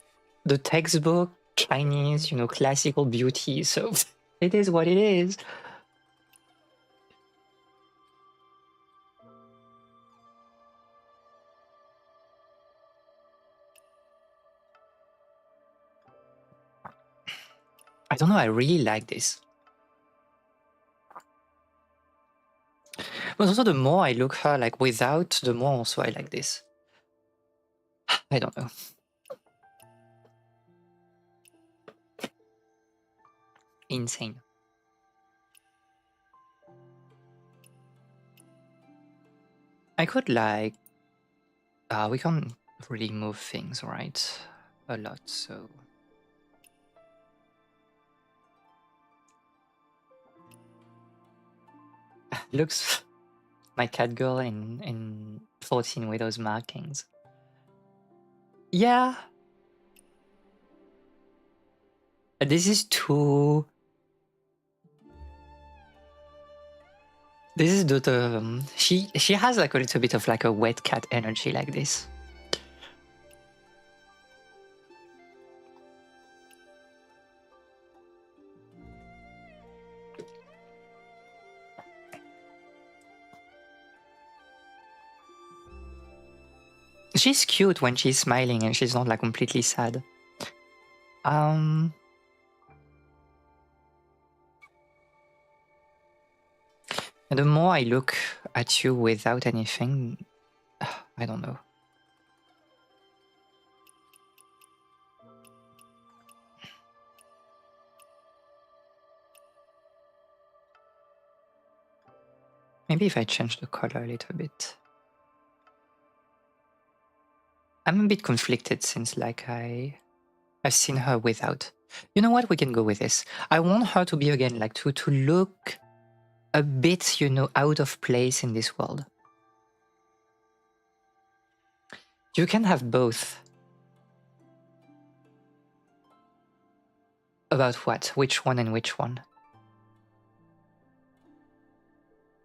S1: the textbook Chinese, classical beauty. So it is what it is. I don't know, I really like this. But also the more I look her like without, the more also I like this. I don't know. Insane. I could like we can't really move things, right? A lot, so looks my cat girl in 14 with those markings. Yeah. This is too. This is the she has like a little bit of like a wet cat energy like this. She's cute when she's smiling and she's not like completely sad. And the more I look at you without anything, I don't know. Maybe if I change the color a little bit. I'm a bit conflicted since like I've seen her without. You know what? We can go with this. I want her to be again like to look a bit, you know, out of place in this world. You can have both. About what? Which one and which one?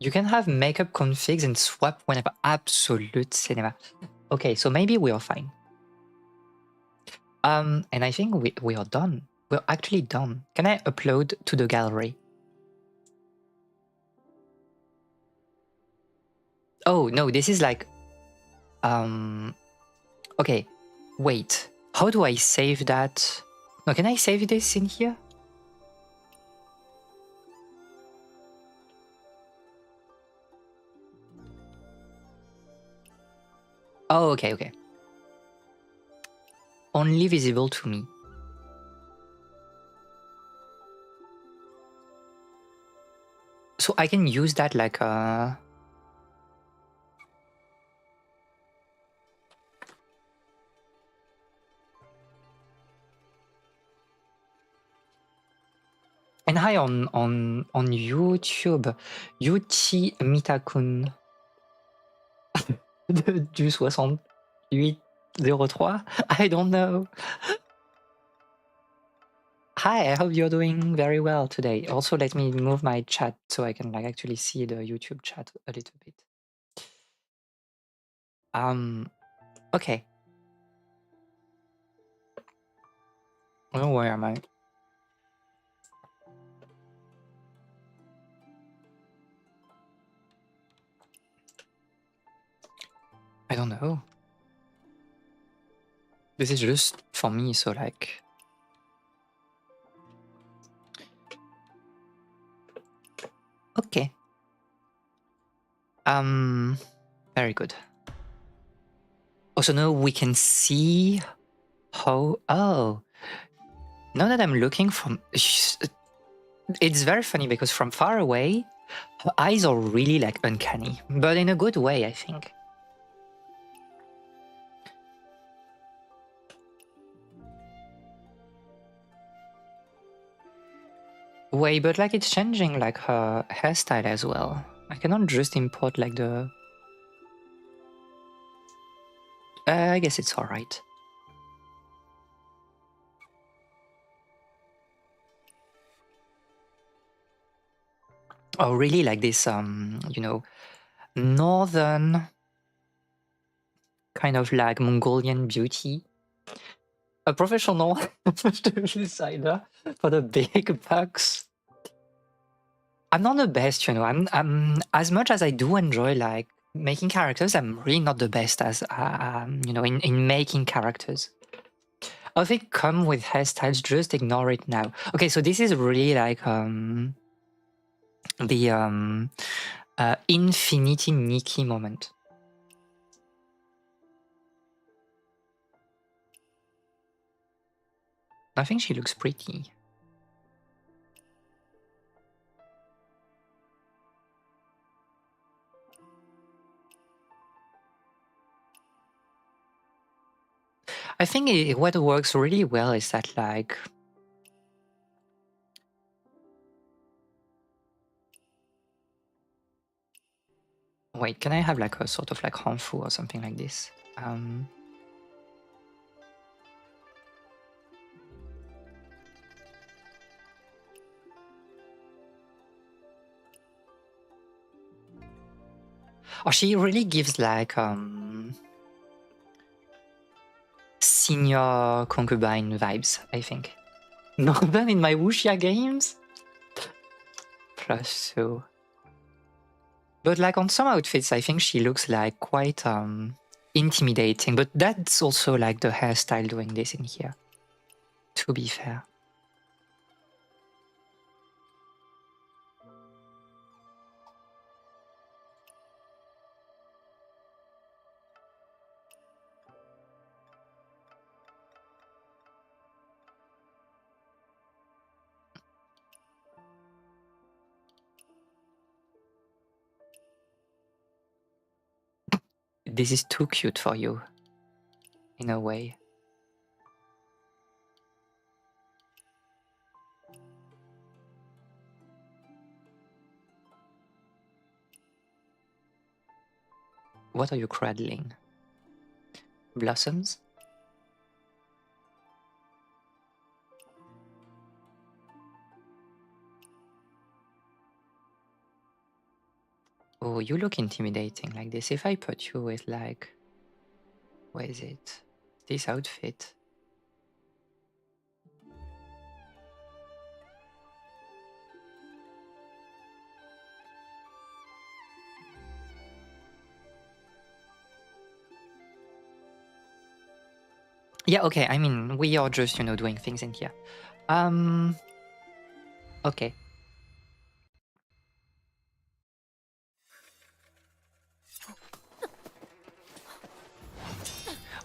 S1: You can have makeup configs and swap whenever. Absolute cinema. Okay, so maybe we are fine. And I think we are done. We're actually done. Can I upload to the gallery? Oh no, this is like okay, wait. How do I save that? No, can I save this in here? Oh, okay, okay. Only visible to me. So I can use that like a... And hi on YouTube, Yuchi Mitakun du 6803. I don't know. Hi, I hope you're doing very well today. Also, let me move my chat so I can like actually see the YouTube chat a little bit. Okay. Oh, where am I? I don't know. This is just for me, so like... Okay. Very good. Also, now we can see how... Oh. Now that I'm looking from... It's very funny because from far away, her eyes are really like uncanny, but in a good way, I think. Wait, but like it's changing like her hairstyle as well. I cannot just import like the... I guess it's alright. Oh, really like this, you know, northern kind of like Mongolian beauty. A professional designer for the big bucks. I'm not the best, you know. I'm as much as I do enjoy like making characters, I'm really not the best as you know, in making characters. Oh, they come with hairstyles, just ignore it now. Okay, so this is really like the Infinity Nikki moment. I think she looks pretty. I think what works really well is that like wait, can I have like a sort of like hanfu or something like this? Oh, she really gives like senior concubine vibes, I think. More than in my wuxia games. +2. But like on some outfits, I think she looks like quite intimidating. But that's also like the hairstyle doing this in here, to be fair. This is too cute for you, in a way. What are you cradling? Blossoms? Oh, you look intimidating like this. If I put you with like, where is it? This outfit. Yeah, okay, I mean, we are just, you know, doing things in here. Okay.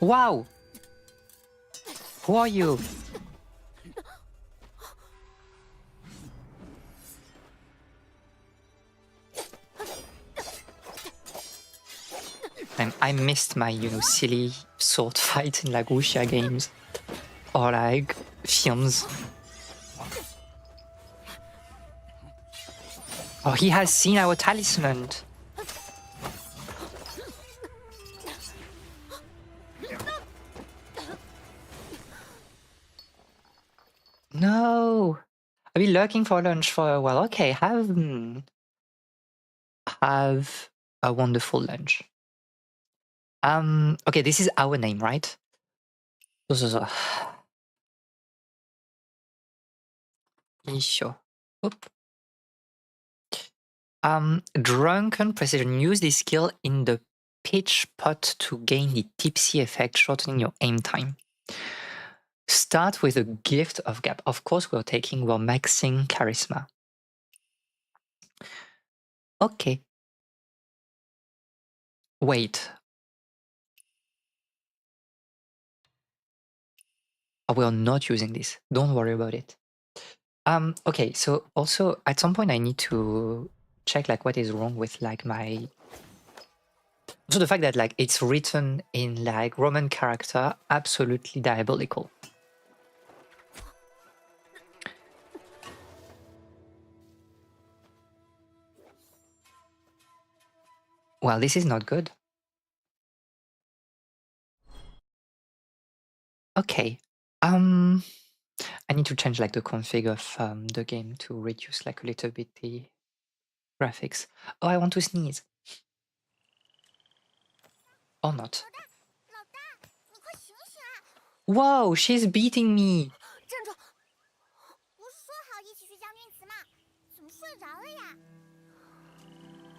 S1: Wow! Who are you? I missed my, you know, silly sword fight in like wuxia games. Or like films. Oh, he has seen our talisman. No! I've been lurking for lunch for a while. Okay, have a wonderful lunch. Okay, this is our name, right? Sure. Oop. Drunken Precision. Use this skill in the pitch pot to gain the tipsy effect, shortening your aim time. Start with a gift of gap. Of course, we're maxing charisma. Okay. Wait. Oh, we're not using this. Don't worry about it. Okay, so also at some point I need to check like what is wrong with like my... So the fact that like it's written in like Roman character, absolutely diabolical. Well, this is not good. Okay. I need to change like the config of the game to reduce like a little bit the graphics. Oh, I want to sneeze. Or not. Whoa, she's beating me.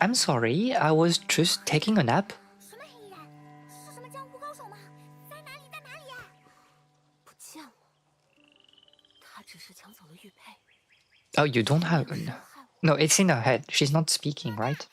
S1: I'm sorry, I was just taking a nap. Oh, you don't have... No, it's in her head. She's not speaking, right?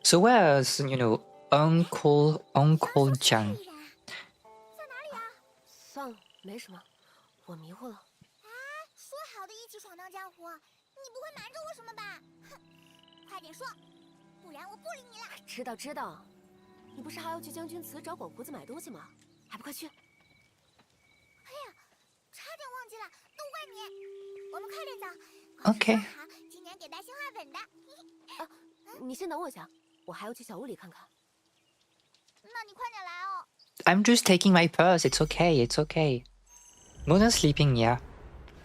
S1: So where's, you know, Uncle Jiang?
S5: 没什么，我迷糊了。
S6: 啊，说好的一起闯荡江湖，你不会瞒着我什么吧？哼，快点说，不然我不理你了。
S5: 知道知道，你不是还要去将军祠找管胡子买东西吗？还不快去！
S6: 哎呀，差点忘记了，都怪你。我们快点走。我是
S1: Okay.
S6: 说好今年给带新画本的。
S5: 你先等我一下，我还要去小屋里看看。
S6: 那你快点来哦。
S1: I'm just taking my purse. It's okay. It's okay. Mona's sleeping, yeah.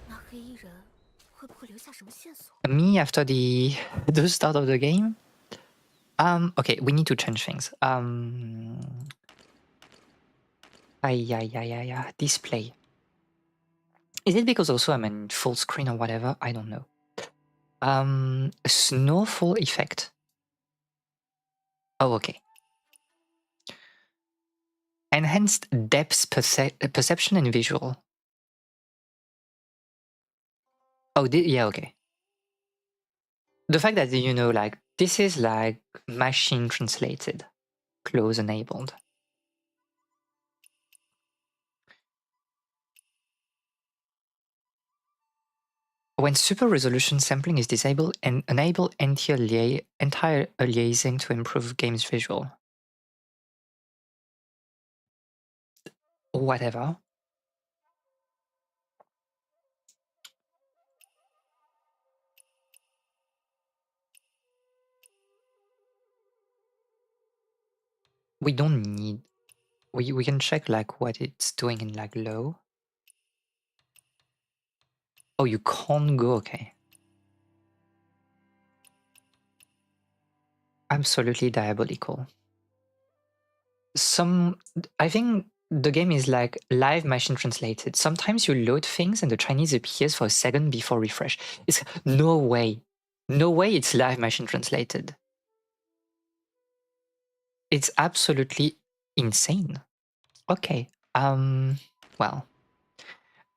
S5: 那黑衣人会不会留下什么线索？
S1: Me after the the start of the game. Okay, we need to change things. Display. Is it because also I'm in full screen or whatever? I don't know. Snowfall effect. Oh, okay. Enhanced depth perception and visual. Oh, yeah, okay. The fact that, you know, like, this is like machine translated, close enabled. When super resolution sampling is disabled, and enable entire aliasing to improve game's visual. Whatever. We don't need. We can check like what it's doing in like low. Oh, you can't go. Okay. Absolutely diabolical. I think the game is like live machine translated. Sometimes you load things and the Chinese appears for a second before refresh. It's no way. No way it's live machine translated. It's absolutely insane. Okay. Well,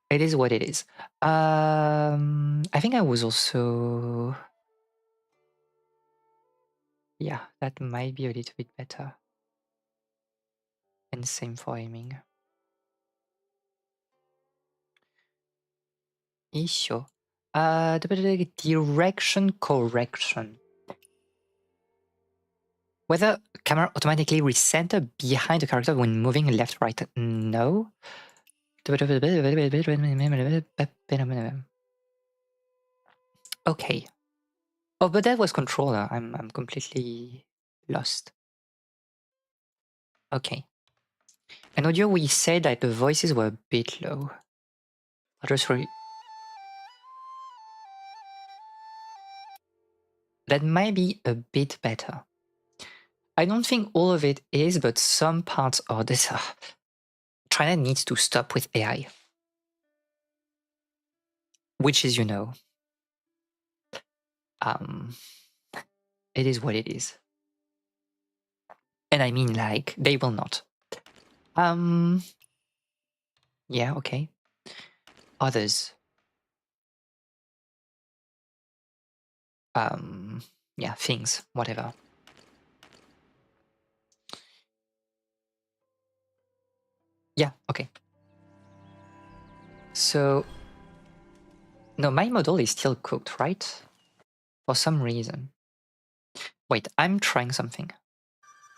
S1: it is what it is. I think I was also. Yeah, that might be a little bit better. And same for aiming. Issue. Direction correction. Whether camera automatically recenter behind the character when moving left, right. No. Okay. Oh, but that was controller. I'm completely lost. Okay. And audio, we said that the voices were a bit low. I'll just that might be a bit better. I don't think all of it is, but some parts are this. China needs to stop with AI. Which is, you know, it is what it is. And I mean, like, they will not. Yeah, okay. Others. Yeah, things, whatever. Yeah, okay. So, no, my model is still cooked, right? For some reason. Wait, I'm trying something.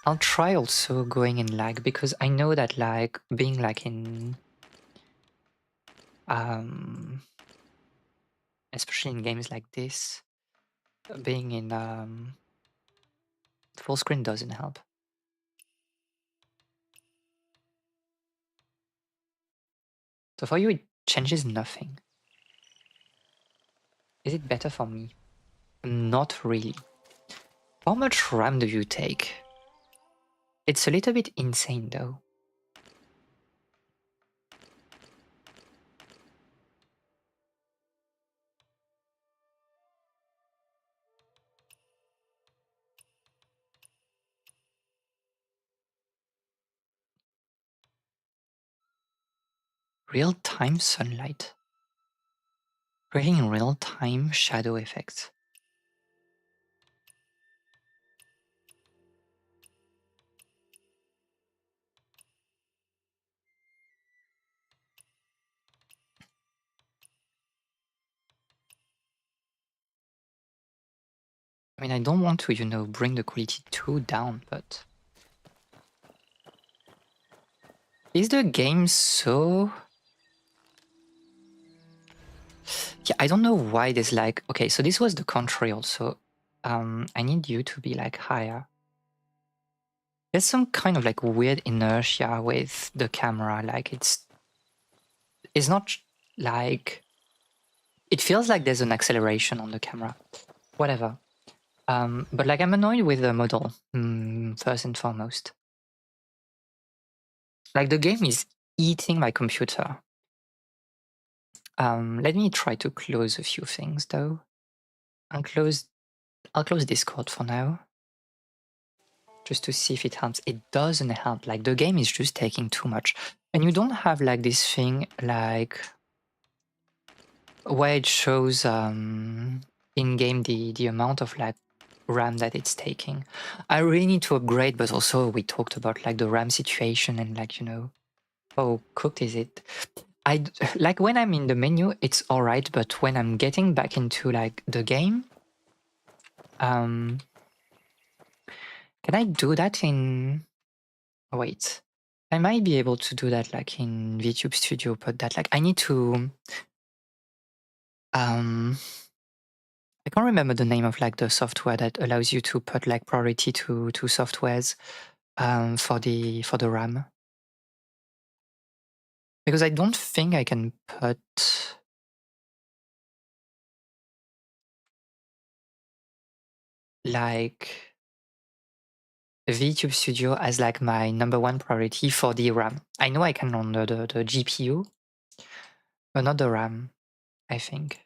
S1: I'll try also going in lag, because I know that like being like in especially in games like this, being in full screen doesn't help. So for you it changes nothing. Is it better for me? Not really. How much RAM do you take? It's a little bit insane though. Real-time sunlight. Creating real-time shadow effects. I mean, I don't want to, you know, bring the quality too down, but... Is the game so... Yeah, I don't know why there's like... Okay, so this was the country also. I need you to be like higher. There's some kind of like weird inertia with the camera. Like it's not like... It feels like there's an acceleration on the camera. Whatever. But like I'm annoyed with the model, first and foremost. Like the game is eating my computer. Let me try to close a few things though. I'll close Discord for now. Just to see if it helps. It doesn't help. Like the game is just taking too much. And you don't have like this thing like where it shows in-game the amount of like RAM that it's taking. I really need to upgrade, but also we talked about like the RAM situation and like, you know, how cooked is it? Like when I'm in the menu, it's all right, but when I'm getting back into like the game, can I do that in... Oh, wait, I might be able to do that like in VTube Studio, but that like I need to... I can't remember the name of like the software that allows you to put like priority to softwares for the RAM. Because I don't think I can put like VTube Studio as like my #1 priority for the RAM. I know I can on the GPU, but not the RAM, I think,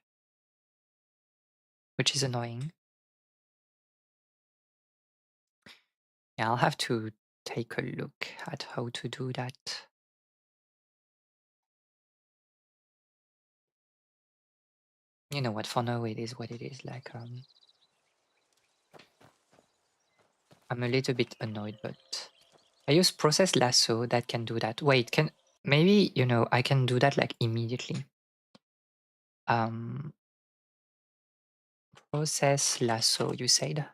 S1: which is annoying. Yeah, I'll have to take a look at how to do that. You know what, for now it is what it is. Like I'm a little bit annoyed, but I use process lasso that can do that. Wait, can maybe, you know, I can do that like immediately. Process lasso, you said?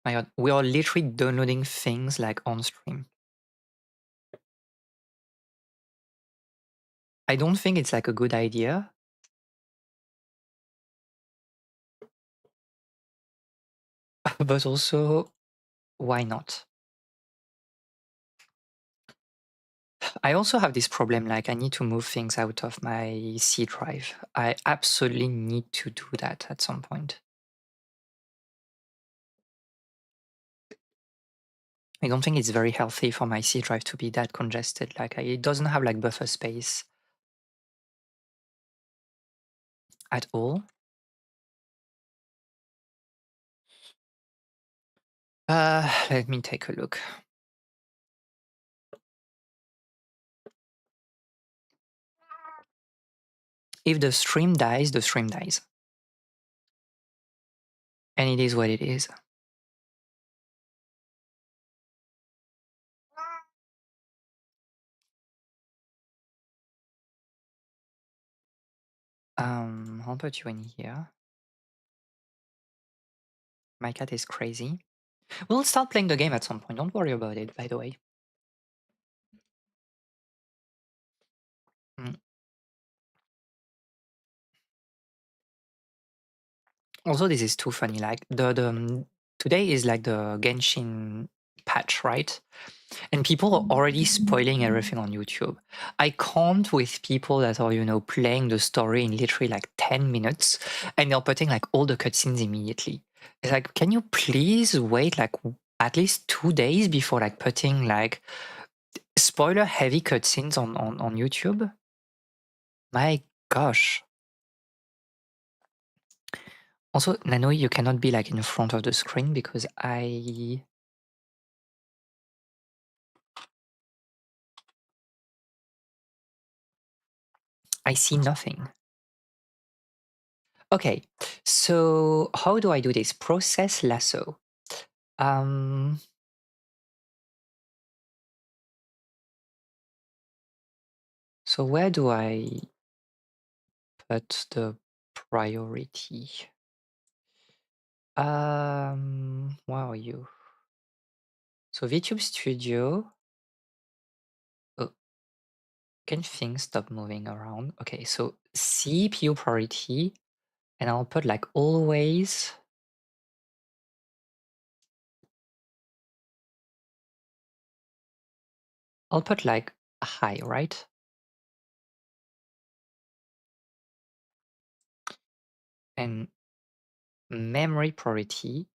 S1: My god, we are literally downloading things like on stream. I don't think it's like a good idea. But also, why not? I also have this problem, like I need to move things out of my C drive. I absolutely need to do that at some point. I don't think it's very healthy for my C drive to be that congested. Like it doesn't have like buffer space at all. Let me take a look. If the stream dies, the stream dies. And it is what it is. I'll put you in here. My cat is crazy. We'll start playing the game at some point. Don't worry about it, by the way. Also, this is too funny. Like today is like the Genshin patch, right? And people are already spoiling everything on YouTube. I can't with people that are, you know, playing the story in literally like 10 minutes and they're putting like all the cutscenes immediately. It's like, can you please wait like at least 2 days before like putting like spoiler heavy cutscenes on YouTube? My gosh. Also, Nano, you cannot be like in front of the screen because I see nothing. Okay, so how do I do this? Process lasso. Um, so where do I put the priority? Where are you? So VTube Studio. Oh, can things stop moving around? Okay, so CPU priority, and I'll put like always. I'll put like high, right? And memory priority,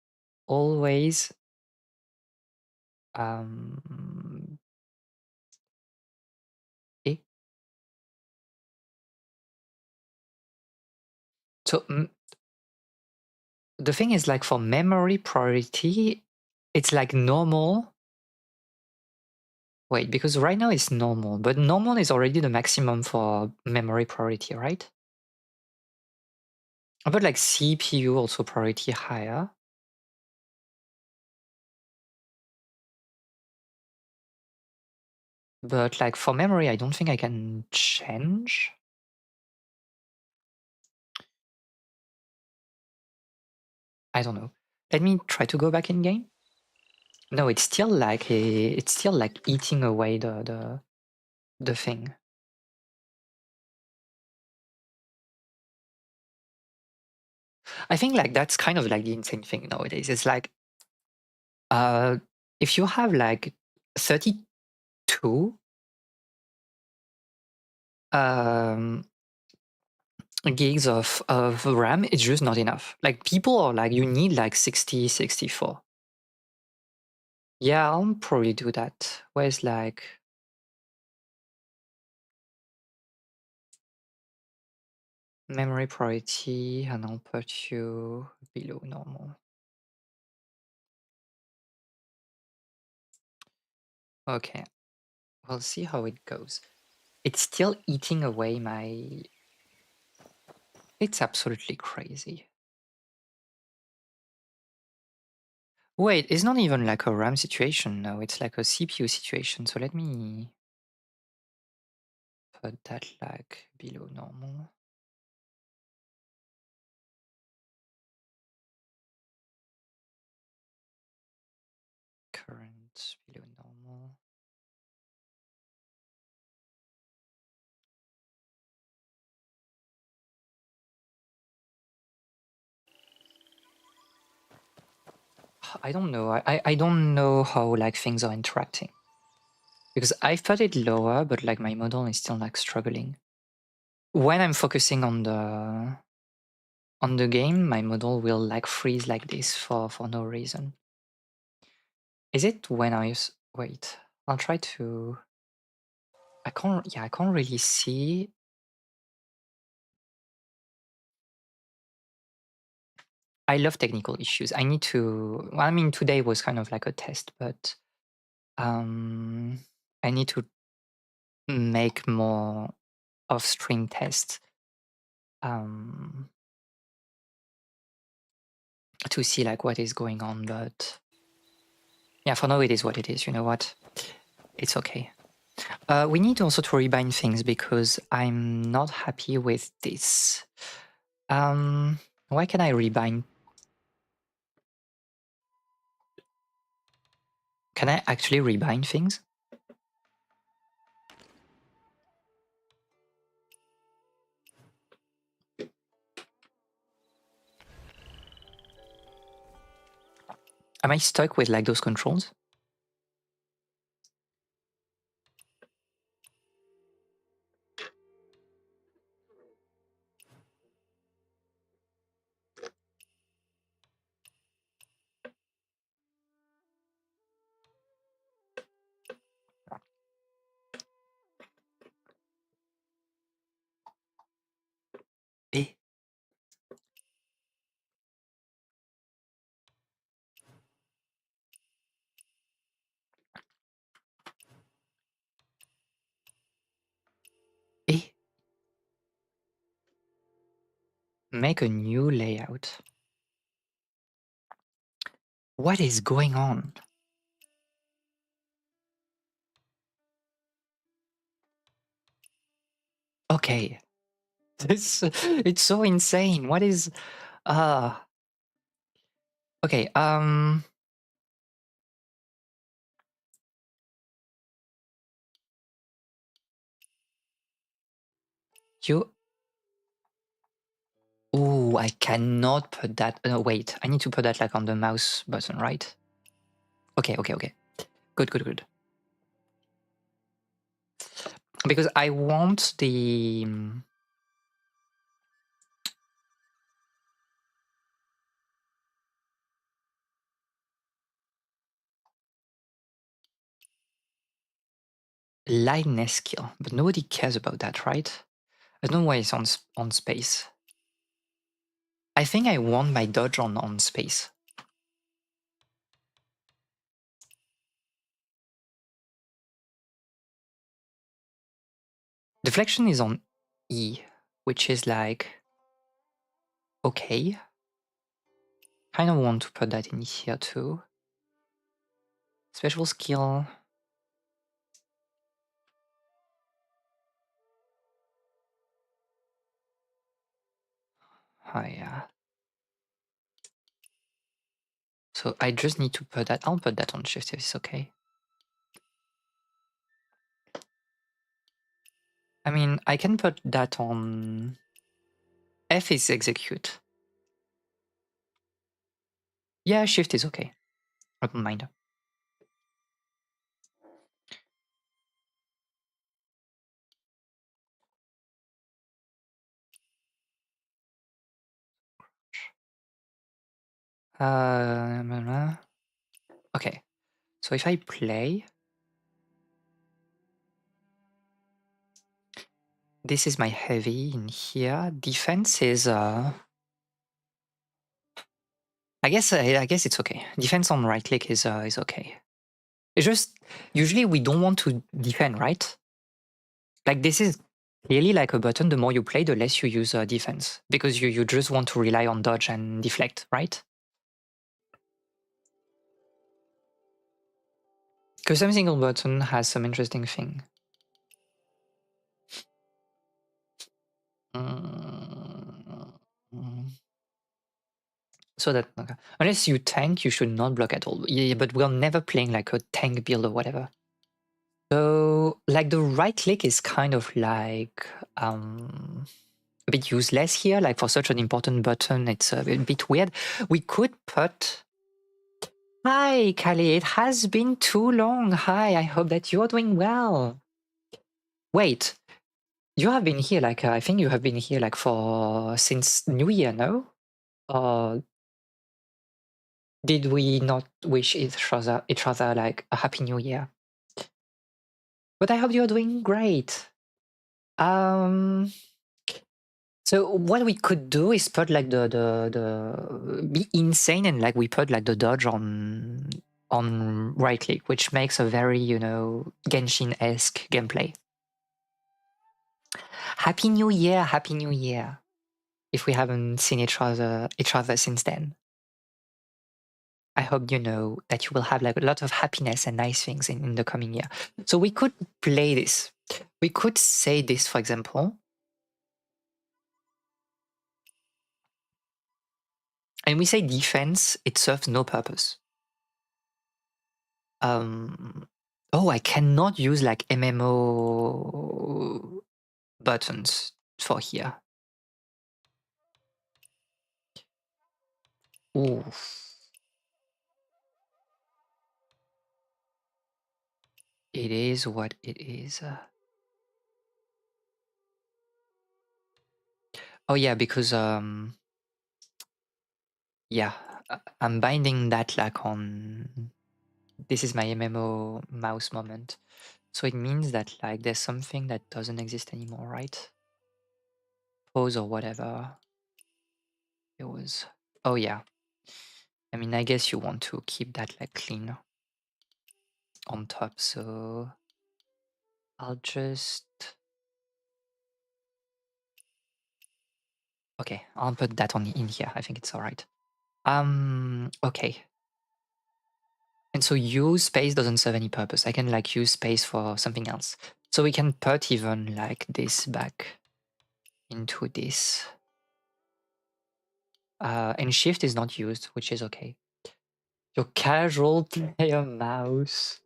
S1: always eh? So the thing is, like, for memory priority, it's like normal. Wait, because right now it's normal, but normal is already the maximum for memory priority, right? I'll put like CPU also priority higher. But like for memory, I don't think I can change. I don't know. Let me try to go back in game. No, it's still like eating away the thing. I think like that's kind of like the insane thing nowadays. It's like if you have like 32 gigs of RAM, it's just not enough. Like people are like, you need like 60, 64. Yeah, I'll probably do that. Where's like memory priority, and I'll put you below normal. Okay, we'll see how it goes. It's still eating away my... It's absolutely crazy. Wait, it's not even like a RAM situation now, it's like a CPU situation. So let me put that like below normal. Current below normal. I don't know. I don't know how like things are interacting. Because I've put it lower, but like my model is still like struggling. When I'm focusing on the game, my model will like freeze like this for no reason. Is it when I use... Wait, I'll try to... I can't really see. I love technical issues. I need to... Well, I mean, today was kind of like a test, but I need to make more off-stream tests to see like what is going on. But yeah, for now it is what it is. You know what? It's okay. We need also to rebind things because I'm not happy with this. Why can I rebind? Can I actually rebind things? Am I stuck with like those controls? Eh? Eh? Make a new layout. What is going on? Okay. It's so insane. What is okay, you Ooh, I cannot put that. No, wait. I need to put that like on the mouse button, right? Okay. Good. Because I want the lightness skill, but nobody cares about that, right? I don't know why it's on space. I think I want my dodge on space. Deflection is on E, which is like okay. Kind of want to put that in here too. Special skill. Oh yeah. So I just need to put that. I'll put that on shift if it's okay. I mean, I can put that on F is execute. Yeah, shift is okay. I don't mind. Okay, so if I play, this is my heavy in here. Defense is I guess it's okay. Defense on right click is okay. It's just usually we don't want to defend, right? Like this is clearly like a button. The more you play, the less you use defense because you just want to rely on dodge and deflect, right? Because some single button has some interesting thing. So that okay. Unless you tank, you should not block at all. Yeah, but we're never playing like a tank build or whatever. So like the right click is kind of like a bit useless here. Like for such an important button, it's a bit weird. We could put. Hi, Kali. It has been too long. Hi, I hope that you're doing well. Wait, you have been here like I think you have been here like for since New Year, no? Or did we not wish each other like a happy New Year? But I hope you're doing great. So what we could do is put like the be insane and like we put like the dodge on right click, which makes a very Genshin-esque gameplay. Happy New Year, Happy New Year. If we haven't seen each other since then. I hope you know that you will have like a lot of happiness and nice things in the coming year. So we could play this. We could say this, for example. And we say defense, it serves no purpose. Oh, I cannot use like MMO buttons for here. Ooh. It is what it is. Oh yeah, because yeah, I'm binding that like on. This is my MMO mouse moment. So it means that like there's something that doesn't exist anymore, right? Pose or whatever. It was. Oh yeah. I mean, I guess you want to keep that like clean on top. So I'll just. Okay, I'll put that on in here. I think it's all right. Okay. And so use space doesn't serve any purpose. I can like use space for something else. So we can put even like this back into this. And shift is not used, which is okay. Your casual player mouse.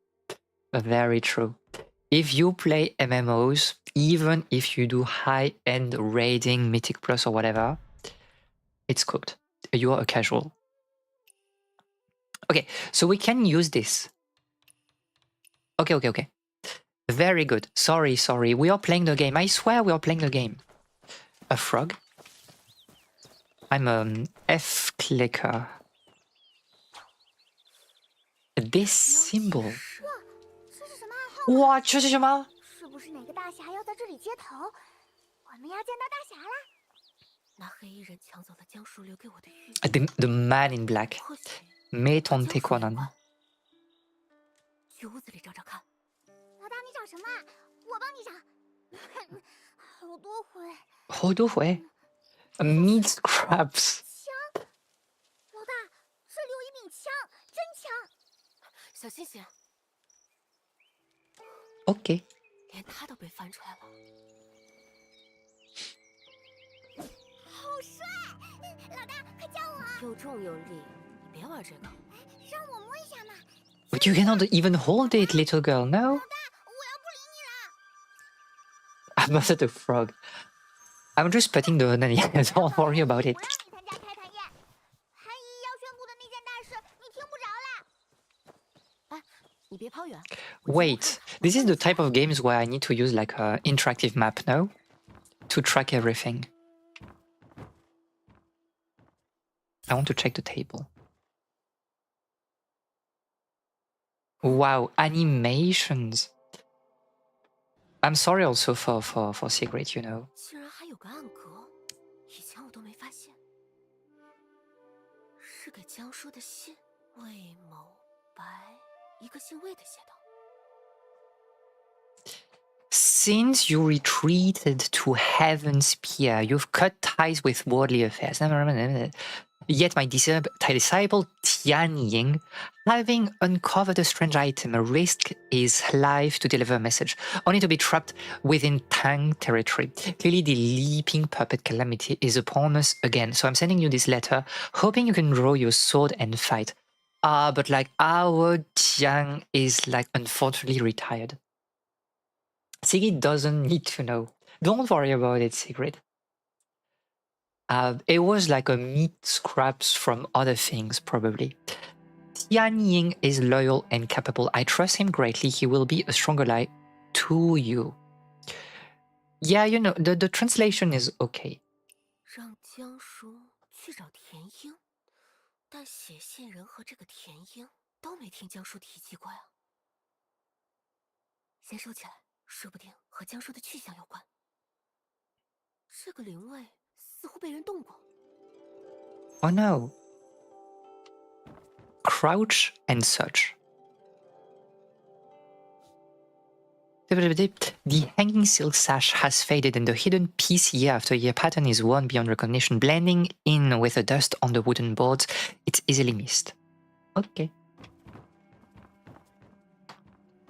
S1: Very true. If you play MMOs, even if you do high-end raiding, Mythic Plus or whatever, it's cooked. You are a casual. Okay, so we can use this. Okay. Very good. Sorry. We are playing the game. I swear we are playing the game. A frog. I'm an F clicker. This symbol.
S6: 这是什么暗号？
S1: 哇，这是什么？
S6: 是不是哪个大侠要在这里接头？我们要见到大侠啦！
S5: 那黑衣人抢走了江叔留给我的玉，
S1: The man in black.
S5: 或许
S1: 메톤테 권한.
S5: 去屋子里找找看。
S6: 老大，你找什么？我帮你找。好多回。
S1: 호두회. Meat scraps.
S6: 枪！老大，这里有一柄枪，真枪！
S5: 小心些，
S1: 오케이.
S5: 连他都被翻出来了。
S6: 好帅！老大，快教我！
S5: 又重又利，你别玩这个。
S6: 让我摸一下嘛。
S1: But you cannot even hold it, little girl. No.
S6: 老大，我要不理你了。
S1: I'm not the frog. I'm just putting the Don't worry about it.
S6: 我让你参加开坛宴，韩姨要宣布的那件大事，你听不着啦。
S5: 你别跑远。
S1: Wait, this is the type of games where I need to use like an interactive map, no? To track everything. I want to check the table. Wow, animations. I'm sorry also for Secret, you know.
S5: 竟然还有个暗格，以前我都没发现。是给江叔的信，魏某白，一个姓魏的写道。
S1: Since you retreated to Heaven's Pier, you've cut ties with worldly affairs. Yet my disciple Tianying, having uncovered a strange item, risked his life to deliver a message, only to be trapped within Tang territory. Clearly the leaping puppet calamity is upon us again. So I'm sending you this letter, hoping you can draw your sword and fight. But like our Tiang is like unfortunately retired. Sigrid doesn't need to know. Don't worry about it, Sigrid. It was like a meat scraps from other things, probably. Tian Ying is loyal and capable. I trust him greatly. He will be a strong ally to you. Yeah, you know, the translation is okay.
S5: 让江叔去找田英，但写信人和这个田英都没听江叔提及过呀。先收起来，说不定和江叔的去向有关。这个灵位似乎被人动过。
S1: Oh no. Crouch and search. The hanging silk sash has faded and the hidden piece year after year pattern is worn beyond recognition, blending in with the dust on the wooden boards. It's easily missed. Okay.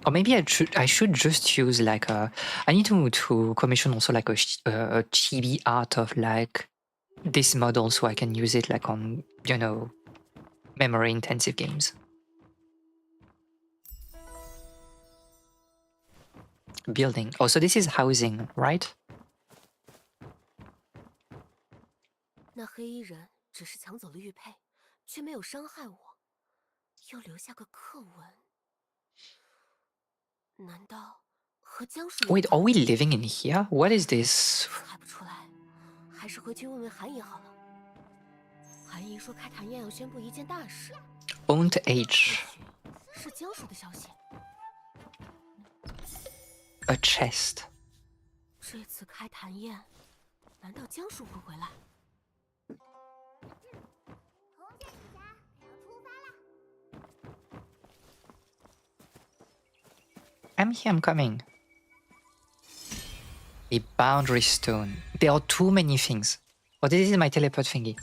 S1: Or maybe I should just use like a... I need to commission also like a chibi art of like this model so I can use it like on, you know, memory intensive games. Building. Oh, so this is housing, right?
S5: 那黑衣人只是抢走了玉佩，却没有伤害我，又留下个刻文。难道和江叔？
S1: Wait, are we living in here? What is this?
S5: 猜不出来，还是回去问问韩姨好了。韩姨说开坛宴要宣布一件大事。
S1: Owned Age.
S5: 是江叔的消息。
S1: A chest.
S5: 这次开坛宴，难道江叔会回来？
S6: 红线女侠，我要出发啦！
S1: I'm here, I'm coming. A boundary stone. There are too many things. Oh, this is my teleport thingy.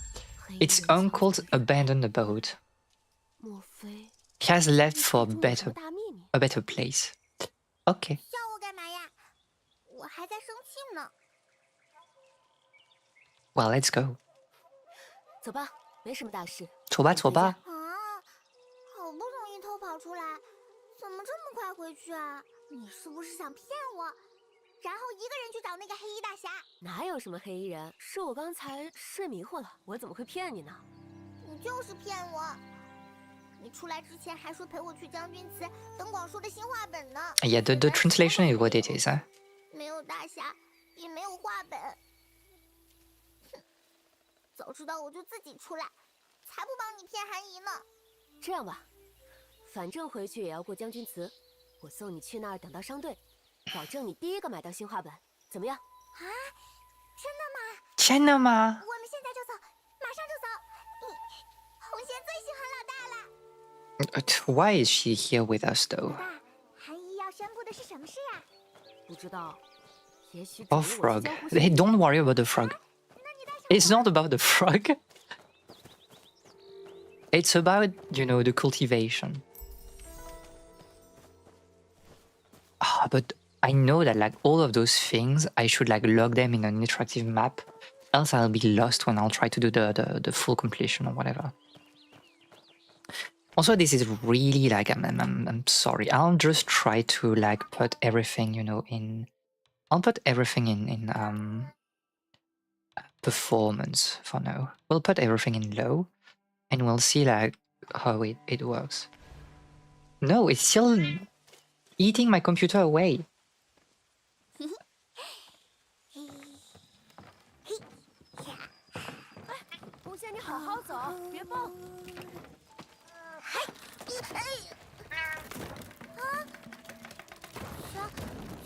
S1: Its uncle's abandoned abode.
S5: 莫非
S1: He has left
S5: 你
S1: for
S5: 口中有什么
S1: better
S5: 大秘密？
S1: a better place. Okay.
S6: 笑我干嘛呀？我还在生气呢。
S1: Well, let's go.
S5: 走吧，没什么大事。
S1: 走吧，
S5: 我回家。
S1: 走吧。
S6: 啊，好不容易偷跑出来，怎么这么快回去啊？你是不是想骗我，然后一个人去找那个黑衣大侠？
S5: 哪有什么黑衣人？是我刚才睡迷糊了，我怎么会骗你呢？
S6: 你就是骗我！你出来之前还说陪我去将军祠等广叔的新画本呢。
S1: Yeah, the translation is what it is, huh?
S6: 没有大侠，也没有画本。哼，早知道我就自己出来，才不帮你骗韩姨呢。
S5: 这样吧，反正回去也要过将军祠，我送你去那儿等到商队，保证你第一个买到新画本，怎么样？
S6: 啊，真的吗？
S1: 真的吗？
S6: 我们现在就走，马上就走。红仙最喜欢老大了。
S1: Why is she here with us
S6: 老
S1: though?
S6: 大，韩姨要宣布的是什么事呀？
S5: 不知道，也许
S1: Oh,
S5: 指引我去
S1: frog.
S5: 江湖
S1: Hey, don't worry about the frog.
S6: 那你带上
S1: It's not about the frog. It's about, the cultivation. Ah, but I know that like all of those things, I should like log them in an interactive map. Else I'll be lost when I'll try to do the full completion or whatever. Also, this is really like I'm sorry. I'll just try to like put everything, in. I'll put everything in performance for now. We'll put everything in low, and we'll see like how it works. No, it's still eating my computer away.
S5: 红线，你好好走，别蹦。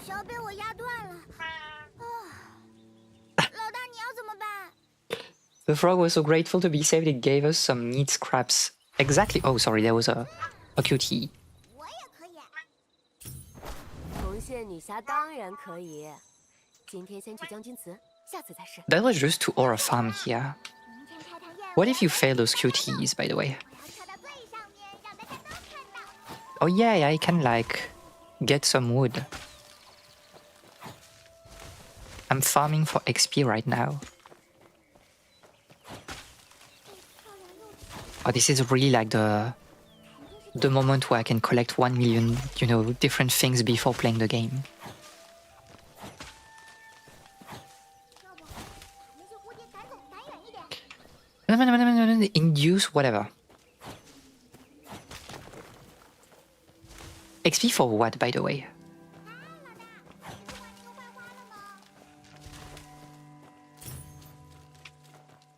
S6: 桥被我压断了。老大，你要怎么办？
S1: The frog was so grateful to be saved, it gave us some neat scraps. Exactly. Oh, sorry, there was a QTE.
S6: 我也可以。
S5: 红线女侠当然可以，今天先去将军祠，下次再试。
S1: That was just to aura farm here.
S6: 明天开坛宴，
S1: What if you fail those QTEs, by the way?
S6: 我要跳到最上面，让大家都看到。
S1: Oh yeah, I can like get some wood. I'm farming for XP right now. Oh, this is really like the moment where I can collect 1 million, different things before playing the game.
S6: 要不把那些蝴蝶赶走，赶远一点。
S1: No, induce whatever. XP for what, by the way?
S6: 啊，老大，不管你又坏花了吗？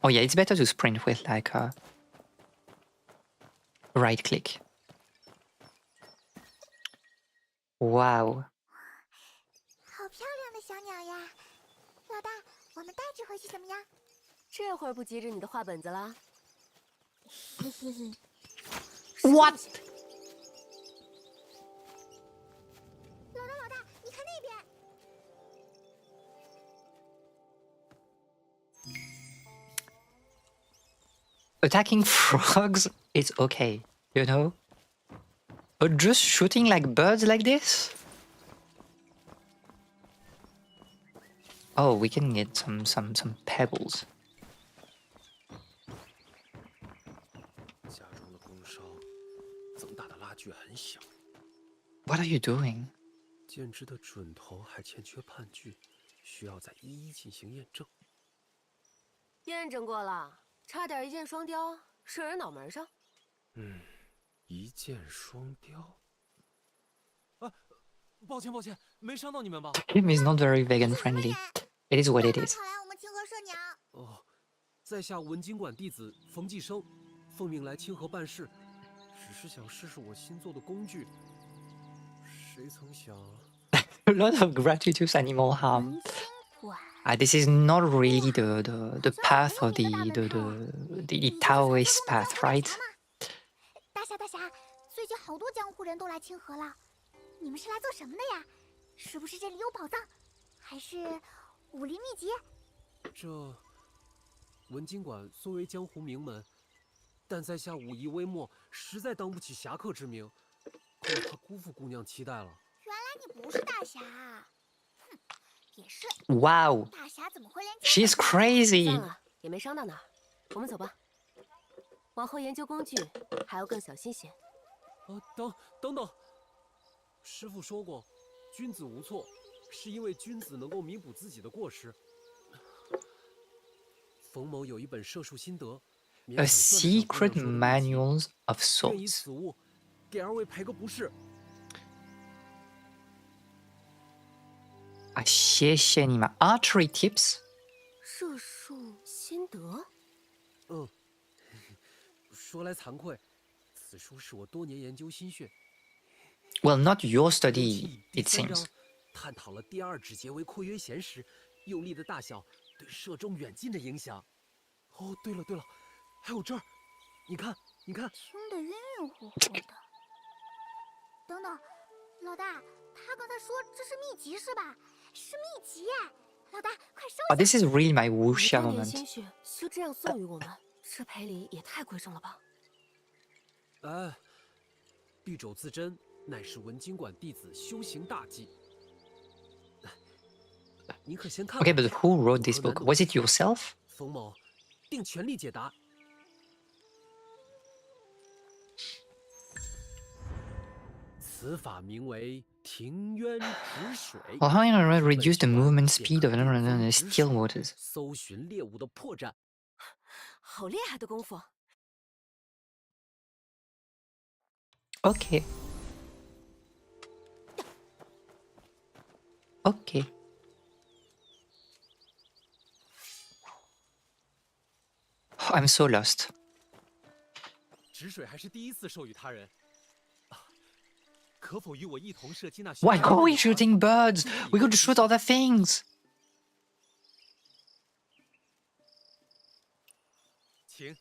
S1: Oh yeah, it's better to sprint with like a right click. Wow.
S6: 好漂亮的小鸟呀！老大，我们带只回去怎么样？
S5: 这会儿不急着你的画本子啦？
S6: 嘿嘿嘿。
S1: What?
S6: 老大，你看那边。
S1: Attacking frogs is okay, But just shooting like birds like this? Oh, we can get some pebbles.
S3: 家中的工伤增大的拉锯很小，
S1: What are you doing?
S3: 剑枝的准头还欠缺判据，需要再一一进行验证。
S5: 验证过了，差点一箭双雕，射人脑门上。
S3: 一箭双雕。啊，抱歉，没伤到你们吧？
S1: Game is not very vegan friendly. It is what it is.
S6: 跑来我们清河社鸟。
S3: 哦，在下文经馆弟子冯继生，奉命来清河办事，只是想试试我新做的工具。谁曾想，
S1: A lot of gratuitous animal harm.
S6: 文清馆。
S1: This is not really the path of the Taoist path, right?
S6: 大侠，最近好多江湖人都来清河了，你们是来做什么的呀？是不是这里有宝藏，还是武林秘籍？
S3: 这文经馆虽为江湖名门，但在下武艺微末，实在当不起侠客之名，恐怕辜负姑娘期待了。
S6: 原来你不是大侠啊！哼，也是。
S1: Wow,
S6: 大侠怎么会连
S1: she's
S6: 这个
S1: crazy.
S5: 算了，也没伤到哪儿，我们走吧。往后研究工具还要更小心些。
S3: 等等，师傅说过，君子无错，是因为君子能够弥补自己的过失。冯某有一本射术心得，勉
S1: A
S3: 强算得上
S1: secret
S3: 姑娘说的武器
S1: manual of
S3: 愿以
S1: sorts.
S3: 此物给二位赔个不是。
S1: 啊，谢谢你们 archery tips.
S5: 射术心得，
S3: 说来惭愧，此书是我多年研究心血。
S1: Well, not your
S3: 尤
S1: study,
S3: 其第
S1: it
S3: 3
S1: seems.
S3: 章探讨了第2指节为括约弦时，用力的大小对射中远近的影响。哦，对了，还有这儿，你看，
S6: 听得晕晕乎乎的。等等，老大，他刚才说这是秘籍是吧？是秘籍耶！老大，快收
S1: Oh,
S6: 下！
S1: this is really my
S5: 你
S1: wuxia
S5: 多年
S1: moment.
S5: 心血就这样送与我们，这赔礼也太贵重了吧？
S3: 哎，敝帚自珍乃是文经馆弟子修行大忌。您可先看看。
S1: Okay, but who wrote this
S3: 有何难
S1: book?
S3: 懂
S1: Was it yourself?
S3: 冯某定全力解答。此法名为庭渊止水。
S1: Well, how am I
S3: 本
S1: reduce the
S3: 机关
S1: movement
S3: 便
S1: speed
S3: 可
S1: of
S3: 定风止
S1: still
S3: 水
S1: waters?
S3: 搜寻猎物的破绽。
S5: 好厉害的功夫！
S1: Okay. Okay. Oh, I'm so lost.
S3: 止水还是第一次授予他人。可否与我一同射击那？
S1: Why are we shooting birds? We could shoot other things.
S3: 请。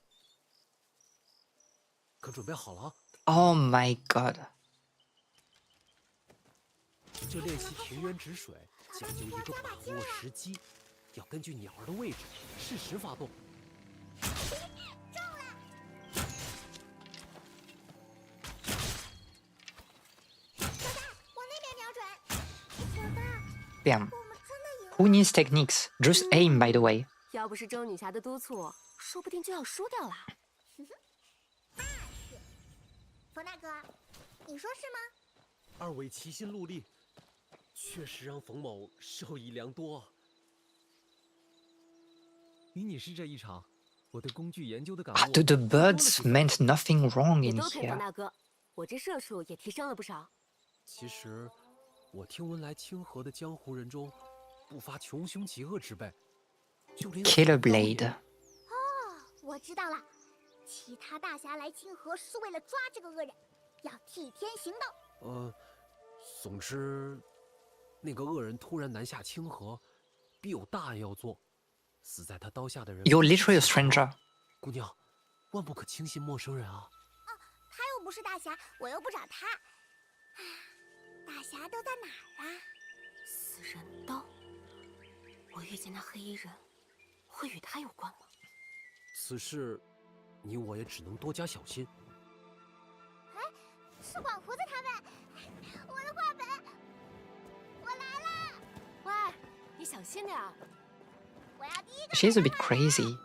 S3: 可准备好了？
S1: Oh my god.
S3: 这练习庭渊止水讲究一个把握时机，要根据鸟儿的位置适时发动。
S6: 往那边瞄准。老大，
S1: Damn.
S6: 我们真的赢了。
S1: Who needs techniques? Just aim, by the way.
S5: 要不是周女侠的督促，说不定就要输掉了。
S6: 冯大哥，你说是吗？
S3: 二位齐心戮力，确实让冯某受益良多。与你是这一场，我对工具研究的感
S1: Ah,
S3: 悟
S1: the
S3: 多了
S1: birds
S3: 几分。
S1: meant nothing wrong
S5: 也
S1: in
S5: 多亏冯
S1: here.
S5: 大哥，我这射术也提升了不少。
S3: 其实，我听闻来清河的江湖人中，不乏穷凶极恶之辈，就连
S1: Killer
S3: 死刀也
S1: blade.
S6: 我知道了，其他大侠来清河是为了抓这个恶人，要替天行道。
S3: 总之，那个恶人突然南下清河，必有大案要做。死在他刀下的人
S1: You're
S3: 不是
S1: literally a
S3: 其他人
S1: stranger.
S3: 姑娘，万不可轻信陌生人啊！
S6: 他又不是大侠，我又不找他。唉，大侠都在哪儿啊？
S5: 死人刀，我遇见那黑衣人，会与他有关吗？
S3: 此事，你我也只能多加小心。
S6: 是广胡子他们，我的画本，我来了。
S5: 喂，你小心点儿。
S6: 我要第一个。
S1: She's a bit crazy.